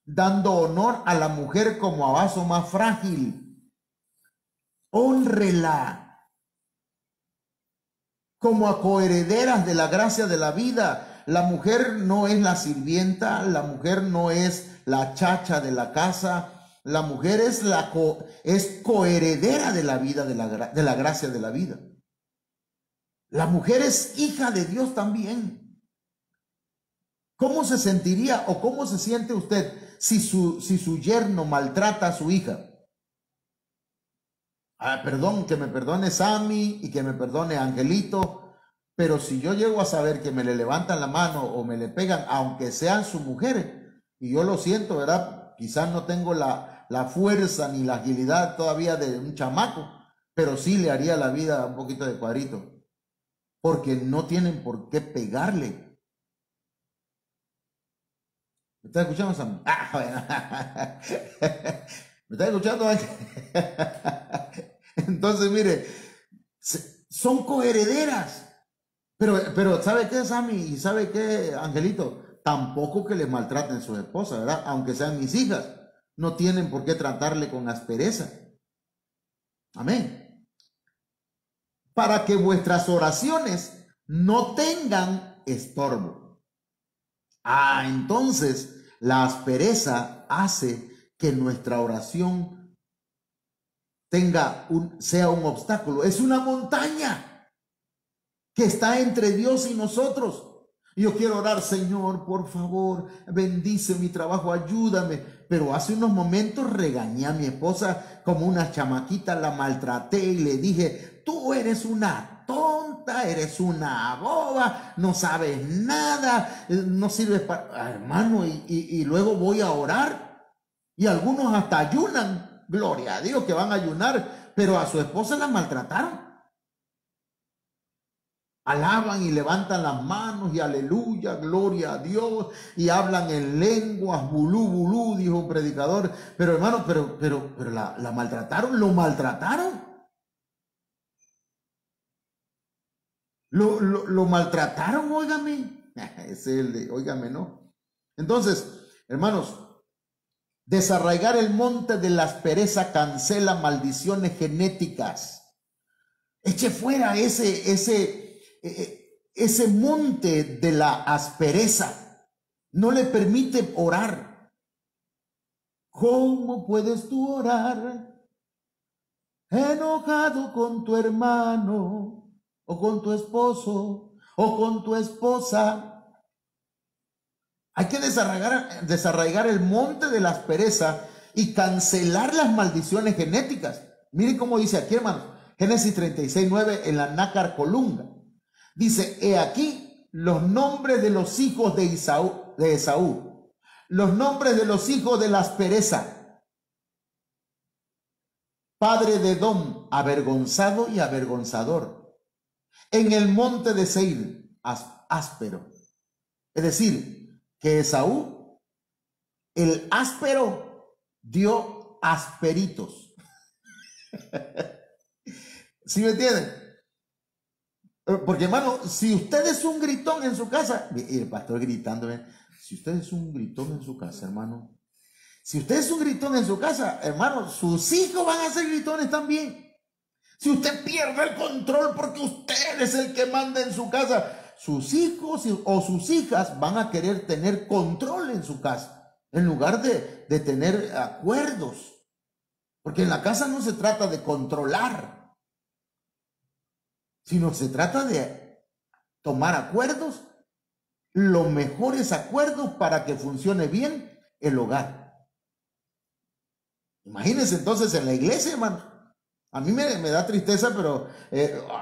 dando honor a la mujer como a vaso más frágil. Hónrela como a coherederas de la gracia de la vida. La mujer no es la sirvienta, la mujer no es la chacha de la casa, la mujer es coheredera de la vida, de la gracia de la vida. La mujer es hija de Dios también. ¿Cómo se sentiría o cómo se siente usted si su yerno maltrata a su hija? Perdón, que me perdone Sammy y que me perdone Angelito, pero si yo llego a saber que me le levantan la mano o me le pegan, aunque sean sus mujeres, y yo lo siento, ¿verdad? Quizás no tengo la fuerza ni la agilidad todavía de un chamaco, pero sí le haría la vida un poquito de cuadrito, porque no tienen por qué pegarle. ¿Me está escuchando, Sammy? ¿Me está escuchando? Entonces, mire, son coherederas. Pero ¿sabe qué, Sammy? ¿Y sabe qué, Angelito? Tampoco que le maltraten a su esposa, ¿verdad? Aunque sean mis hijas, no tienen por qué tratarle con aspereza. Amén. Para que vuestras oraciones no tengan estorbo. Entonces la aspereza hace que nuestra oración sea un obstáculo. Es una montaña que está entre Dios y nosotros. Yo quiero orar: Señor, por favor, bendice mi trabajo, ayúdame. Pero hace unos momentos regañé a mi esposa como una chamaquita, la maltraté y le dije: tú eres una tonta, eres una boba, no sabes nada, no sirves para... Hermano, y luego voy a orar y algunos hasta ayunan. Gloria a Dios que van a ayunar, pero a su esposa la maltrataron. Alaban y levantan las manos y aleluya, gloria a Dios, y hablan en lenguas, bulú, bulú, dijo un predicador. Pero hermano, pero la maltrataron, lo maltrataron. Lo maltrataron, óigame. Es el de, óigame, ¿no? Entonces, hermanos, Desarraigar el monte de la aspereza cancela maldiciones genéticas. Eche fuera ese monte de la aspereza. No le permite orar. ¿Cómo puedes tú orar enojado con tu hermano o con tu esposo o con tu esposa? Hay que desarraigar el monte de la aspereza y cancelar las maldiciones genéticas. Miren cómo dice aquí, hermanos, Génesis 36:9 en la Nácar Colunga. Dice, he aquí los nombres de los hijos de Esaú, los nombres de los hijos de la aspereza. Padre de Edom, avergonzado y avergonzador. En el monte de Seir, áspero. Es decir, que Esaú, el áspero, dio asperitos. ¿Sí me entienden? Porque, hermano, si usted es un gritón en su casa, y el pastor gritando, si usted es un gritón en su casa, hermano, si usted es un gritón en su casa, hermano, sus hijos van a ser gritones también. Si usted pierde el control porque usted es el que manda en su casa, sus hijos o sus hijas van a querer tener control en su casa, en lugar de tener acuerdos. Porque en la casa no se trata de controlar, sino se trata de tomar acuerdos, los mejores acuerdos para que funcione bien el hogar. Imagínense entonces en la iglesia, hermano. A mí me da tristeza, pero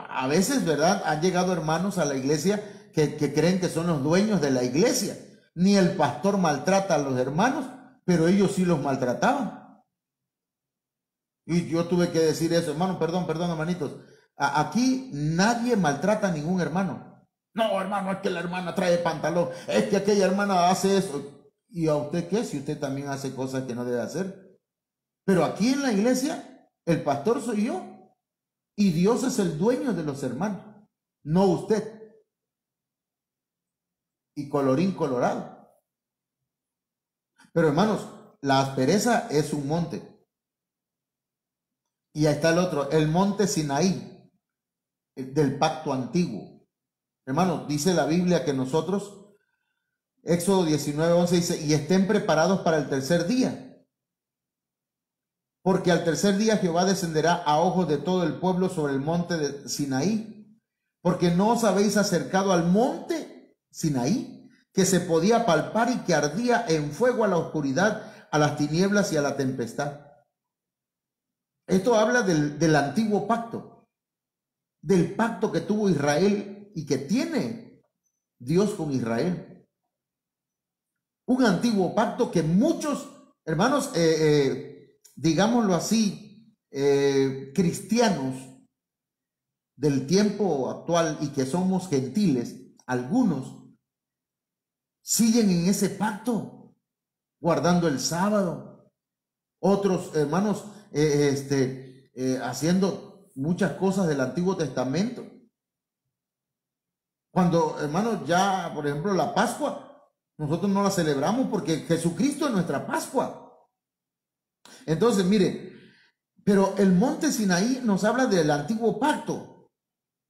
a veces, ¿verdad? Han llegado hermanos a la iglesia que creen que son los dueños de la iglesia. Ni el pastor maltrata a los hermanos, pero ellos sí los maltrataban. Y yo tuve que decir eso, hermano, perdón, hermanitos. Aquí nadie maltrata a ningún hermano. No, hermano, es que la hermana trae pantalón, es que aquella hermana hace eso. ¿Y a usted qué? Si usted también hace cosas que no debe hacer. Pero aquí en la iglesia, el pastor soy yo y Dios es el dueño de los hermanos, no usted. Y colorín colorado. Pero hermanos, la aspereza es un monte. Y ahí está el otro, el monte Sinaí, del pacto antiguo. Hermanos, dice la Biblia que nosotros, Éxodo 19:11 dice, y estén preparados para el tercer día. Porque al tercer día Jehová descenderá a ojos de todo el pueblo sobre el monte de Sinaí, porque no os habéis acercado al monte Sinaí, que se podía palpar y que ardía en fuego a la oscuridad, a las tinieblas y a la tempestad. Esto habla del antiguo pacto, del pacto que tuvo Israel y que tiene Dios con Israel. Un antiguo pacto que muchos, hermanos, digámoslo así, cristianos del tiempo actual y que somos gentiles, algunos siguen en ese pacto, guardando el sábado, otros hermanos haciendo muchas cosas del Antiguo Testamento. Cuando, hermanos, ya, por ejemplo, la Pascua, nosotros no la celebramos porque Jesucristo es nuestra Pascua. Entonces, mire, pero el monte Sinaí nos habla del antiguo pacto.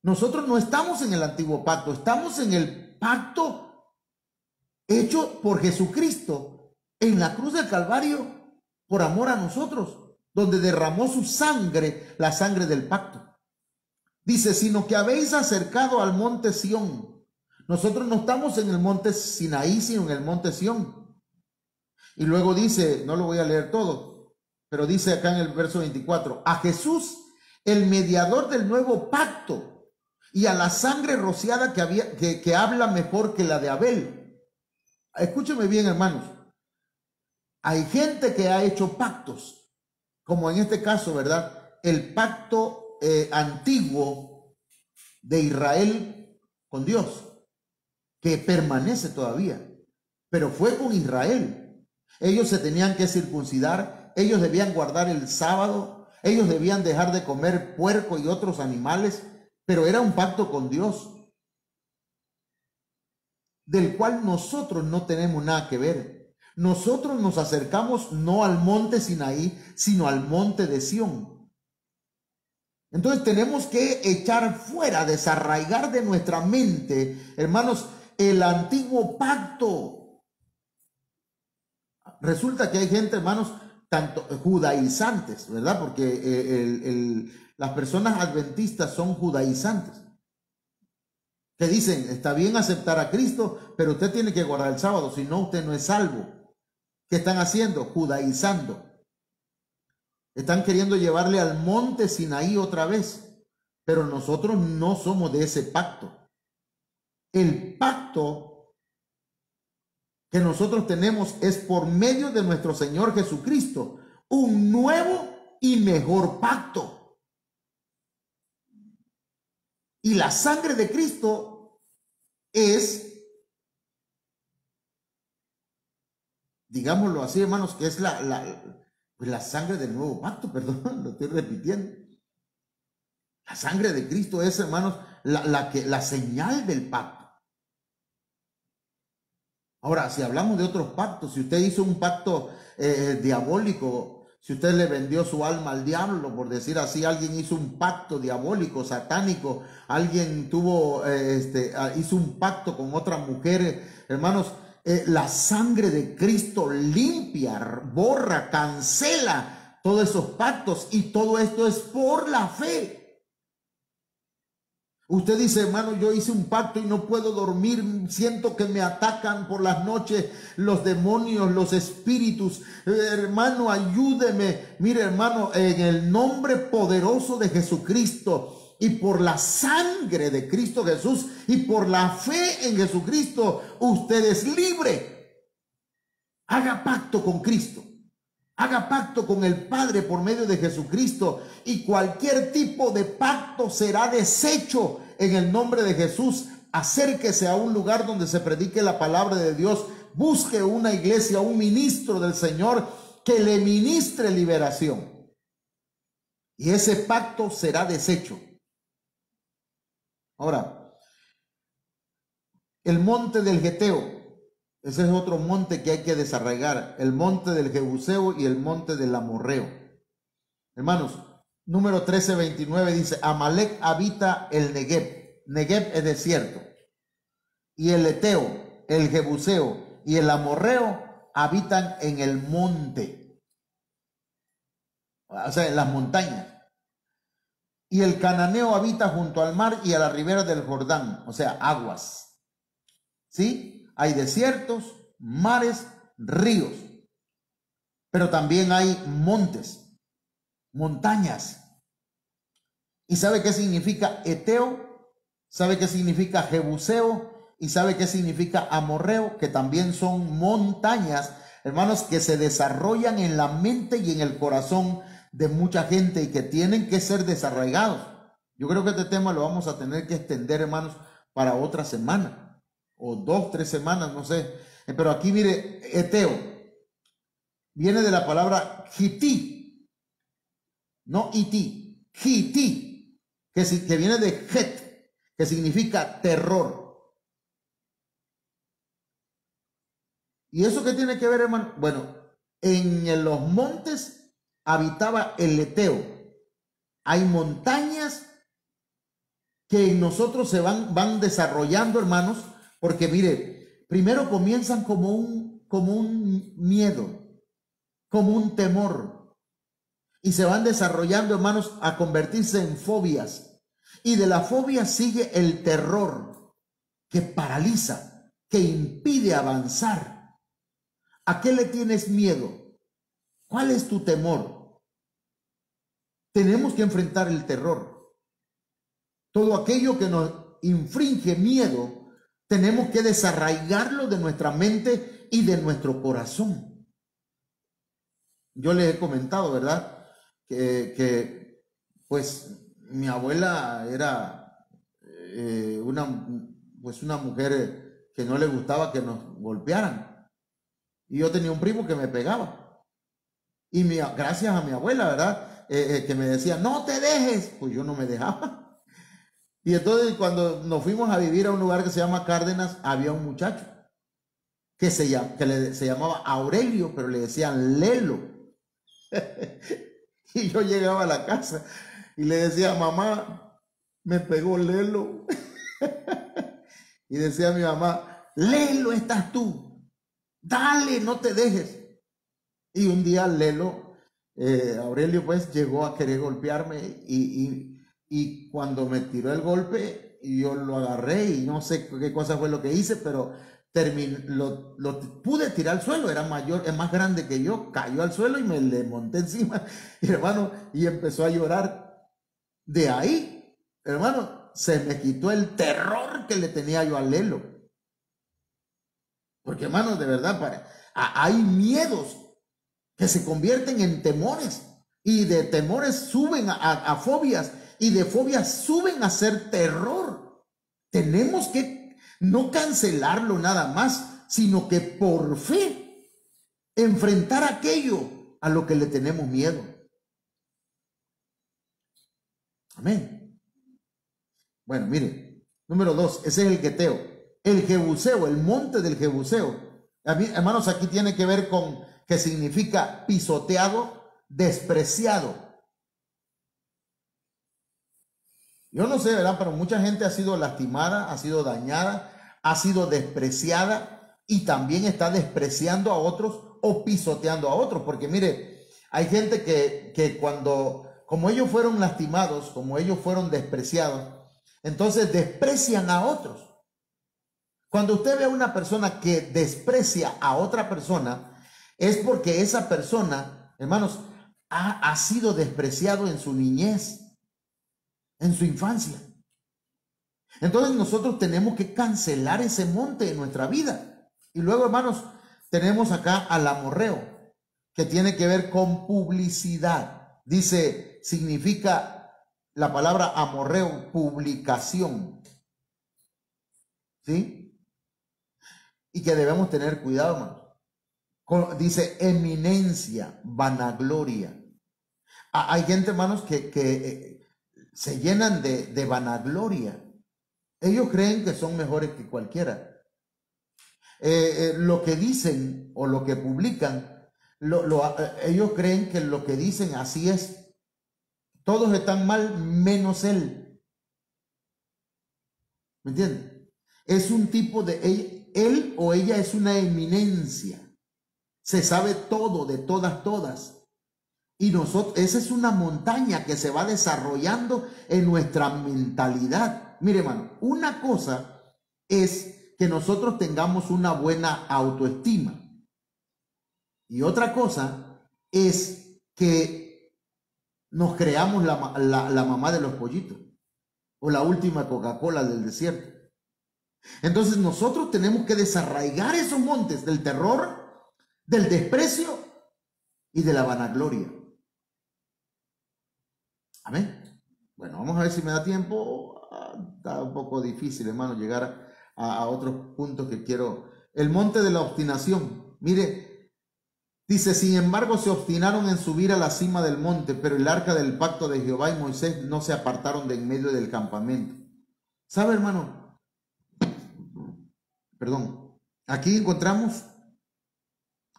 Nosotros no estamos en el antiguo pacto, estamos en el pacto hecho por Jesucristo en la cruz del Calvario por amor a nosotros, donde derramó su sangre, la sangre del pacto. Dice, sino que habéis acercado al monte Sión. Nosotros no estamos en el monte Sinaí, sino en el monte Sión. Y luego dice, no lo voy a leer todo, pero dice acá en el verso 24, a Jesús, el mediador del nuevo pacto, y a la sangre rociada que habla mejor que la de Abel. Escúcheme bien, hermanos. Hay gente que ha hecho pactos, como en este caso, ¿verdad? El pacto antiguo de Israel con Dios, que permanece todavía, pero fue con Israel. Ellos se tenían que circuncidar, ellos debían guardar el sábado, ellos debían dejar de comer puerco y otros animales, pero era un pacto con Dios, del cual nosotros no tenemos nada que ver. Nosotros nos acercamos no al monte Sinaí, sino al monte de Sión. Entonces tenemos que echar fuera, desarraigar de nuestra mente, hermanos, el antiguo pacto. Resulta que hay gente, hermanos, tanto judaizantes, ¿verdad? Porque las personas adventistas son judaizantes, que dicen, está bien aceptar a Cristo, pero usted tiene que guardar el sábado, si no, usted no es salvo. ¿Qué están haciendo? Judaizando. Están queriendo llevarle al monte Sinaí otra vez, pero nosotros no somos de ese pacto. El pacto que nosotros tenemos es por medio de nuestro Señor Jesucristo, un nuevo y mejor pacto. Y la sangre de Cristo es, digámoslo así, hermanos, que es la sangre del nuevo pacto, perdón, lo estoy repitiendo. La sangre de Cristo es, hermanos, la señal del pacto. Ahora, si hablamos de otros pactos, si usted hizo un pacto diabólico, si usted le vendió su alma al diablo, por decir así, alguien hizo un pacto diabólico, satánico, alguien hizo un pacto con otra mujer, hermanos, la sangre de Cristo limpia, borra, cancela todos esos pactos, y todo esto es por la fe. Usted dice, hermano, yo hice un pacto y no puedo dormir, siento que me atacan por las noches los demonios, los espíritus. Hermano, ayúdeme. Mire, hermano, en el nombre poderoso de Jesucristo y por la sangre de Cristo Jesús y por la fe en Jesucristo, usted es libre. Haga pacto con Cristo. Haga pacto con el Padre por medio de Jesucristo, y cualquier tipo de pacto será deshecho en el nombre de Jesús. Acérquese a un lugar donde se predique la palabra de Dios. Busque una iglesia, un ministro del Señor que le ministre liberación. Y ese pacto será deshecho. Ahora, el monte del Geteo. Ese es otro monte que hay que desarraigar, el monte del Jebuseo y el monte del Amorreo. Hermanos, número 13:29 dice, Amalek habita el Negev. Negev es desierto. Y el Eteo, el Jebuseo y el Amorreo habitan en el monte. O sea, en las montañas. Y el Cananeo habita junto al mar y a la ribera del Jordán, o sea, aguas. ¿Sí? Hay desiertos, mares, ríos, pero también hay montes, montañas. ¿Y sabe qué significa Eteo? ¿Sabe qué significa Jebuseo? ¿Y sabe qué significa Amorreo? Que también son montañas, hermanos, que se desarrollan en la mente y en el corazón de mucha gente y que tienen que ser desarraigados. Yo creo que este tema lo vamos a tener que extender, hermanos, para otra semana. O 2, 3 semanas, no sé. Pero aquí mire, Eteo viene de la palabra Hití, no Ití, Hití, que viene de Het, que significa terror. ¿Y eso qué tiene que ver, hermano? Bueno, en los montes habitaba el Eteo. Hay montañas que en nosotros se van desarrollando, hermanos. Porque mire, primero comienzan como un miedo, como un temor. Y se van desarrollando, hermanos, a convertirse en fobias. Y de la fobia sigue el terror, que paraliza, que impide avanzar. ¿A qué le tienes miedo? ¿Cuál es tu temor? Tenemos que enfrentar el terror. Todo aquello que nos infringe miedo, tenemos que desarraigarlo de nuestra mente y de nuestro corazón. Yo les he comentado, ¿verdad? Que pues mi abuela era una mujer que no le gustaba que nos golpearan. Y yo tenía un primo que me pegaba. Y gracias a mi abuela, ¿verdad? Que me decía, no te dejes. Pues yo no me dejaba. Y entonces cuando nos fuimos a vivir a un lugar que se llama Cárdenas, había un muchacho se llamaba Aurelio, pero le decían Lelo. Y yo llegaba a la casa y le decía, mamá, me pegó Lelo. Y decía mi mamá, Lelo estás tú, dale, no te dejes. Y un día Lelo, Aurelio pues llegó a querer golpearme y cuando me tiró el golpe, yo lo agarré y no sé qué cosa fue lo que hice, pero lo pude tirar al suelo, era mayor, es más grande que yo, cayó al suelo y me le monté encima, y, hermano, y empezó a llorar. De ahí, hermano, se me quitó el terror que le tenía yo a Lelo. Porque, hermano, de verdad, hay miedos que se convierten en temores, y de temores suben a fobias, y de fobias suben a ser terror. Tenemos que no cancelarlo nada más, sino que por fe enfrentar aquello a lo que le tenemos miedo. Amén. Bueno, miren, número 2, ese es el Geteo. El Jebuseo, el monte del Jebuseo. Hermanos, aquí tiene que ver con que significa pisoteado, despreciado. Yo no sé, ¿verdad? Pero mucha gente ha sido lastimada, ha sido dañada, ha sido despreciada y también está despreciando a otros o pisoteando a otros. Porque mire, hay gente que cuando, como ellos fueron lastimados, como ellos fueron despreciados, entonces desprecian a otros. Cuando usted ve a una persona que desprecia a otra persona, es porque esa persona, hermanos, ha sido despreciado en su niñez, en su infancia. Entonces nosotros tenemos que cancelar ese monte en nuestra vida. Y luego, hermanos, tenemos acá al amorreo, que tiene que ver con publicidad. Dice, significa la palabra amorreo, publicación. ¿Sí? Y que debemos tener cuidado, hermanos. Dice eminencia, vanagloria. Hay gente, hermanos, que se llenan de vanagloria. Ellos creen que son mejores que cualquiera. Lo que dicen o lo que publican, ellos creen que lo que dicen así es. Todos están mal menos él. ¿Me entienden? Es un tipo de... Él o ella es una eminencia. Se sabe todo de todas. Y nosotros, esa es una montaña que se va desarrollando en nuestra mentalidad. Mire, hermano, una cosa es que nosotros tengamos una buena autoestima. Y otra cosa es que nos creamos la mamá de los pollitos o la última Coca-Cola del desierto. Entonces nosotros tenemos que desarraigar esos montes del terror, del desprecio y de la vanagloria. Amén. Bueno, vamos a ver si me da tiempo. Está un poco difícil, hermano, llegar a otros puntos que quiero. El monte de la obstinación. Mire, dice, sin embargo se obstinaron en subir a la cima del monte, pero el arca del pacto de Jehová y Moisés no se apartaron de en medio del campamento. ¿Sabe, hermano? Perdón. Aquí encontramos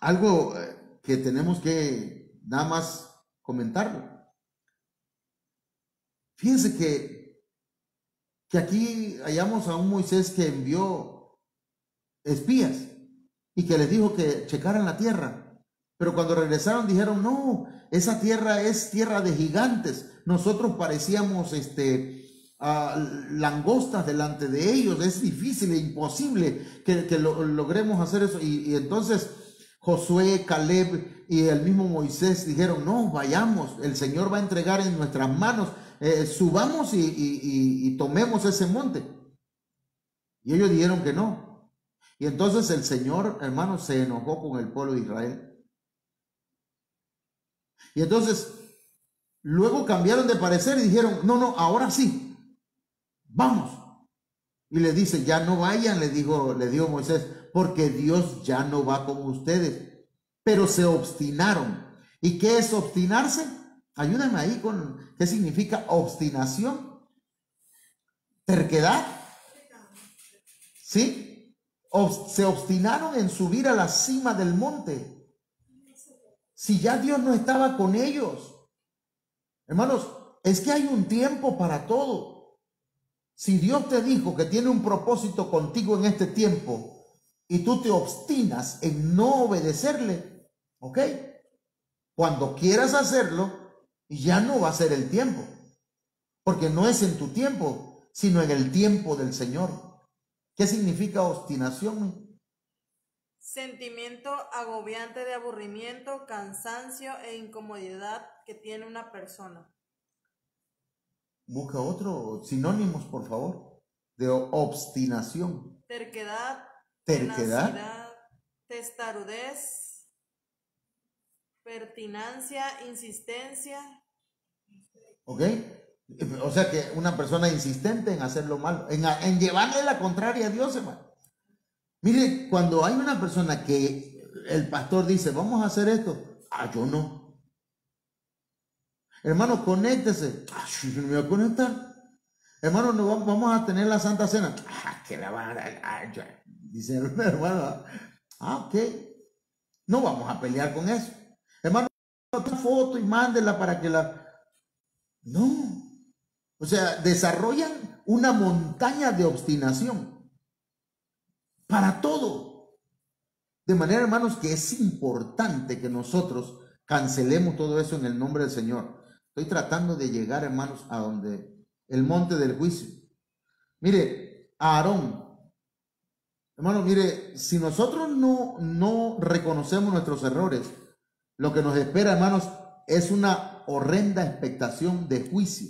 algo que tenemos que nada más comentarlo. Fíjense que aquí hallamos a un Moisés que envió espías y que les dijo que checaran la tierra. Pero cuando regresaron dijeron, no, esa tierra es tierra de gigantes. Nosotros parecíamos langostas delante de ellos. Es difícil e imposible que logremos hacer eso. Y entonces Josué, Caleb y el mismo Moisés dijeron, no, vayamos, el Señor va a entregar en nuestras manos. Subamos y tomemos ese monte. Y ellos dijeron que no. Y entonces el Señor, hermano, se enojó con el pueblo de Israel. Y entonces luego cambiaron de parecer y dijeron, no, ahora sí, vamos. Y le dice, ya no vayan, le dijo Moisés, porque Dios ya no va con ustedes. Pero se obstinaron. ¿Y qué es obstinarse? Ayúdenme ahí con qué significa obstinación. ¿Terquedad? ¿Sí? Se obstinaron en subir a la cima del monte. Si ya Dios no estaba con ellos. Hermanos, es que hay un tiempo para todo. Si Dios te dijo que tiene un propósito contigo en este tiempo y tú te obstinas en no obedecerle, ¿ok? Cuando quieras hacerlo, ya no va a ser el tiempo. Porque no es en tu tiempo, sino en el tiempo del Señor. ¿Qué significa obstinación? Sentimiento agobiante de aburrimiento, cansancio e incomodidad que tiene una persona. Busca otro sinónimos, por favor, de obstinación. Terquedad, Terquedad, tenacidad, testarudez, pertinacia, insistencia. ¿ok? O sea que una persona insistente en hacer lo malo, en llevarle la contraria a Dios, hermano. Mire, cuando hay una persona que el pastor dice, vamos a hacer esto, yo no. Hermano, conéctese. Yo no me voy a conectar. Hermano, no vamos a tener la Santa Cena. Que la van a dar. Dice el hermano. Ok. No vamos a pelear con eso. Hermano, otra foto y mándela para que la... No. O sea, desarrollan una montaña de obstinación para todo. De manera, hermanos, que es importante que nosotros cancelemos todo eso en el nombre del Señor. Estoy tratando de llegar, hermanos, a donde el monte del juicio. Mire, a Aarón. Hermano, mire, si nosotros no reconocemos nuestros errores, lo que nos espera, hermanos, es una horrenda expectación de juicio.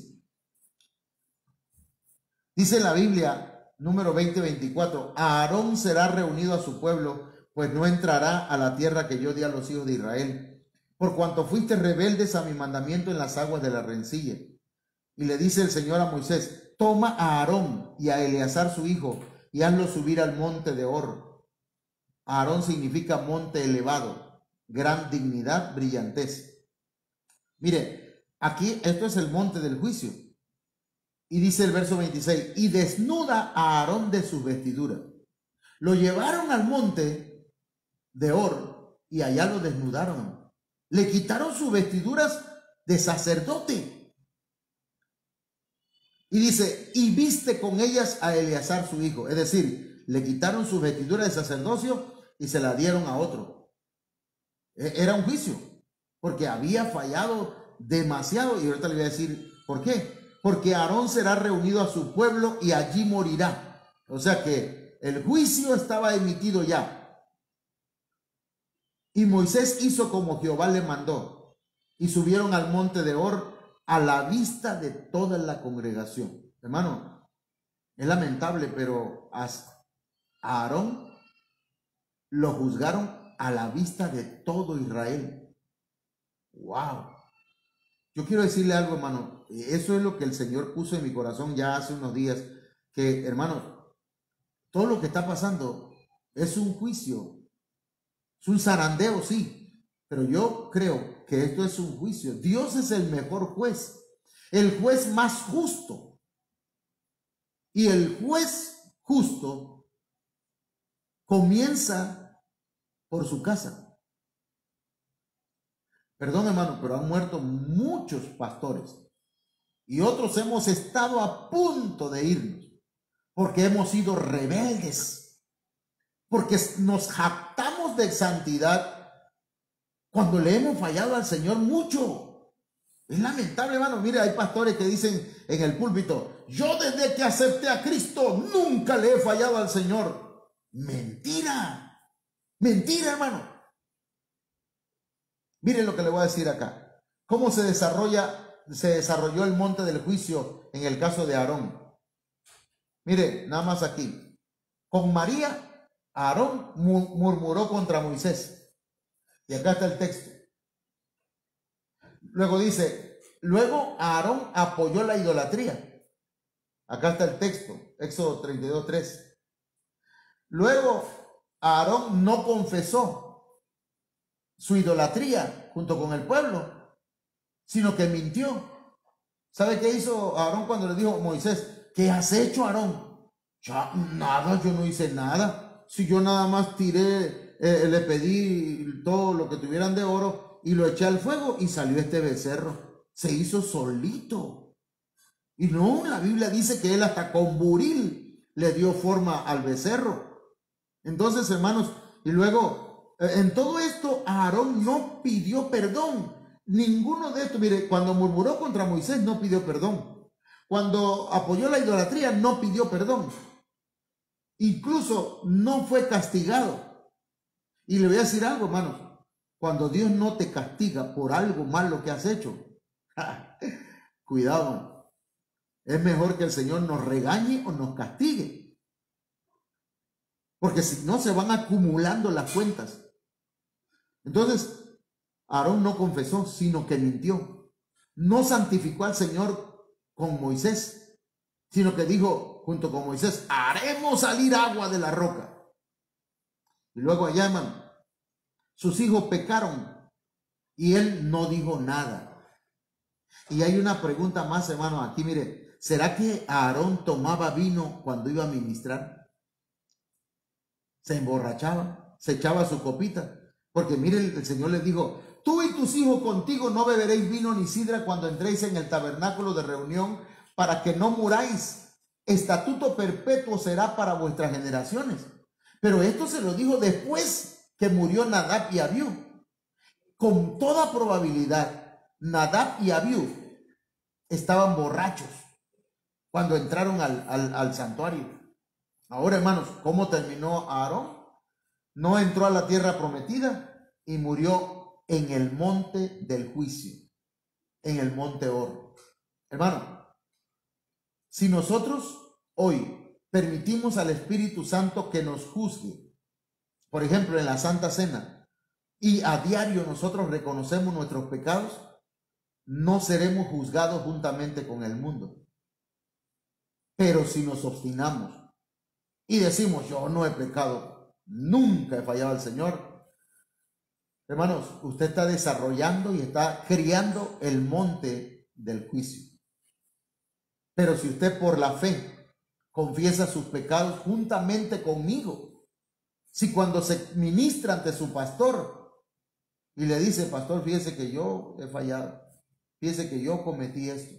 Dice la Biblia, número 20-24, Aarón será reunido a su pueblo, pues no entrará a la tierra que yo di a los hijos de Israel, por cuanto fuiste rebeldes a mi mandamiento en las aguas de la rencilla. Y le dice el Señor a Moisés, toma a Aarón y a Eleazar su hijo, y hazlo subir al monte de Hor. Aarón significa monte elevado, gran dignidad, brillantez. Mire, aquí esto es el monte del juicio. Y dice el verso 26, y desnuda a Aarón de sus vestiduras. Lo llevaron al monte de Hor y allá lo desnudaron. Le quitaron sus vestiduras de sacerdote. Y dice, y viste con ellas a Eleazar su hijo. Es decir, le quitaron sus vestiduras de sacerdocio y se la dieron a otro. Era un juicio, porque había fallado demasiado. Y ahorita le voy a decir por qué. Porque Aarón será reunido a su pueblo y allí morirá. O sea que el juicio estaba emitido ya. Y Moisés hizo como Jehová le mandó. Y subieron al monte de Hor a la vista de toda la congregación. Hermano, es lamentable, pero a Aarón lo juzgaron a la vista de todo Israel. ¡Wow! Yo quiero decirle algo, hermano. Eso es lo que el Señor puso en mi corazón ya hace unos días. Que, hermano, todo lo que está pasando es un juicio. Es un zarandeo, sí. Pero yo creo que esto es un juicio. Dios es el mejor juez. El juez más justo. Y el juez justo comienza por su casa. Perdón, hermano, pero han muerto muchos pastores y otros hemos estado a punto de irnos porque hemos sido rebeldes, porque nos jactamos de santidad cuando le hemos fallado al Señor mucho. Es lamentable, hermano. Mire, hay pastores que dicen en el púlpito, yo desde que acepté a Cristo nunca le he fallado al Señor. Mentira, mentira, hermano. Miren lo que le voy a decir acá. ¿Cómo se desarrolló el monte del juicio en el caso de Aarón? Mire, nada más aquí. Con María, Aarón murmuró contra Moisés. Y acá está el texto. Luego dice, luego Aarón apoyó la idolatría. Acá está el texto, Éxodo 32:3. Luego Aarón no confesó su idolatría junto con el pueblo, sino que mintió. ¿Sabe qué hizo Aarón cuando le dijo a Moisés, ¿qué has hecho, Aarón? Ya, nada, yo no hice nada. si yo nada más tiré, le pedí todo lo que tuvieran de oro y lo eché al fuego y salió este becerro? Se hizo solito. Y no, la Biblia dice que él hasta con buril le dio forma al becerro. Entonces, hermanos, y luego, en todo esto, Aarón no pidió perdón. Ninguno de estos, mire, cuando murmuró contra Moisés no pidió perdón. Cuando apoyó la idolatría no pidió perdón. Incluso no fue castigado. Y le voy a decir algo, hermanos. Cuando Dios no te castiga por algo malo que has hecho, cuidado. Es mejor que el Señor nos regañe o nos castigue. Porque si no, se van acumulando las cuentas. Entonces, Aarón no confesó, sino que mintió. No santificó al Señor con Moisés, sino que dijo junto con Moisés, haremos salir agua de la roca. Y luego allá, hermano, sus hijos pecaron y él no dijo nada. Y hay una pregunta más, hermano, aquí, mire, ¿será que Aarón tomaba vino cuando iba a ministrar? ¿Se emborrachaba? ¿Se echaba su copita? Porque mire, el Señor les dijo, tú y tus hijos contigo no beberéis vino ni sidra cuando entréis en el tabernáculo de reunión, para que no muráis. Estatuto perpetuo será para vuestras generaciones. Pero esto se lo dijo después que murió Nadab y Abiú. Con toda probabilidad, Nadab y Abiú estaban borrachos cuando entraron al santuario. Ahora, hermanos, ¿cómo terminó Aarón? No entró a la tierra prometida y murió en el monte del juicio, en el monte Hor. Hermano, si nosotros hoy permitimos al Espíritu Santo que nos juzgue, por ejemplo, en la Santa Cena, y a diario nosotros reconocemos nuestros pecados, no seremos juzgados juntamente con el mundo. Pero si nos obstinamos y decimos, yo no he pecado, nunca he fallado al Señor, hermanos, usted está desarrollando y está criando el monte del juicio. Pero si usted por la fe confiesa sus pecados juntamente conmigo, si cuando se ministra ante su pastor y le dice, pastor, fíjese que yo he fallado, fíjese que yo cometí esto,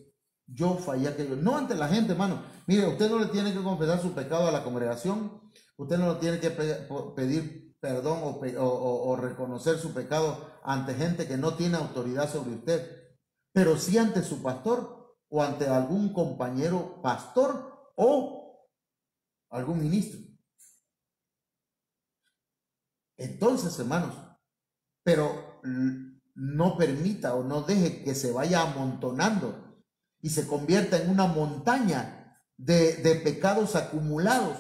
yo fallé aquello, no ante la gente, hermano. Mire, usted no le tiene que confesar su pecado a la congregación, usted no le tiene que pedir perdón o reconocer su pecado ante gente que no tiene autoridad sobre usted, pero sí ante su pastor o ante algún compañero pastor o algún ministro. Entonces, hermanos, pero no permita o no deje que se vaya amontonando y se convierta en una montaña de pecados acumulados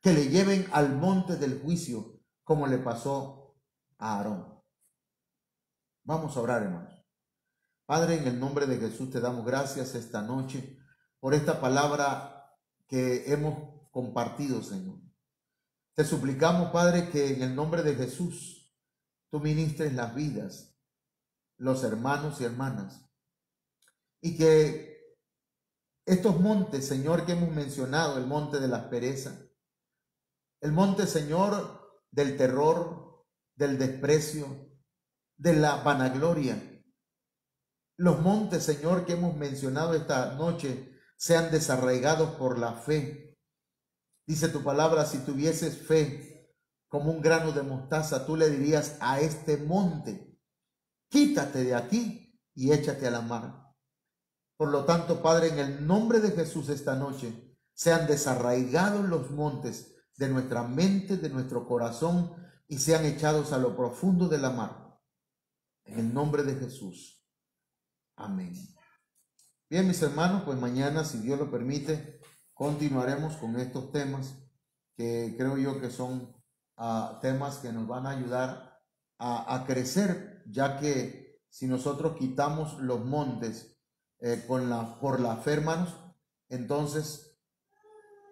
que le lleven al monte del juicio, como le pasó a Aarón. Vamos a orar, hermanos. Padre, en el nombre de Jesús te damos gracias esta noche por esta palabra que hemos compartido, Señor. Te suplicamos, Padre, que en el nombre de Jesús tú ministres las vidas, los hermanos y hermanas, y que estos montes, Señor, que hemos mencionado, el monte de la aspereza, el monte, Señor, del terror, del desprecio, de la vanagloria, los montes, Señor, que hemos mencionado esta noche, sean desarraigados por la fe. Dice tu palabra, si tuvieses fe como un grano de mostaza, tú le dirías a este monte, quítate de aquí y échate a la mar. Por lo tanto, Padre, en el nombre de Jesús esta noche, sean desarraigados los montes de nuestra mente, de nuestro corazón, y sean echados a lo profundo de la mar. En el nombre de Jesús. Amén. Bien, mis hermanos, pues mañana, si Dios lo permite, continuaremos con estos temas que creo yo que son temas que nos van a ayudar a crecer, ya que si nosotros quitamos los montes por la fe, hermanos, entonces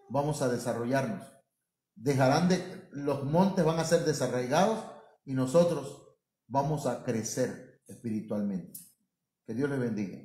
vamos a desarrollarnos. Los montes van a ser desarraigados y nosotros vamos a crecer espiritualmente. Que Dios les bendiga.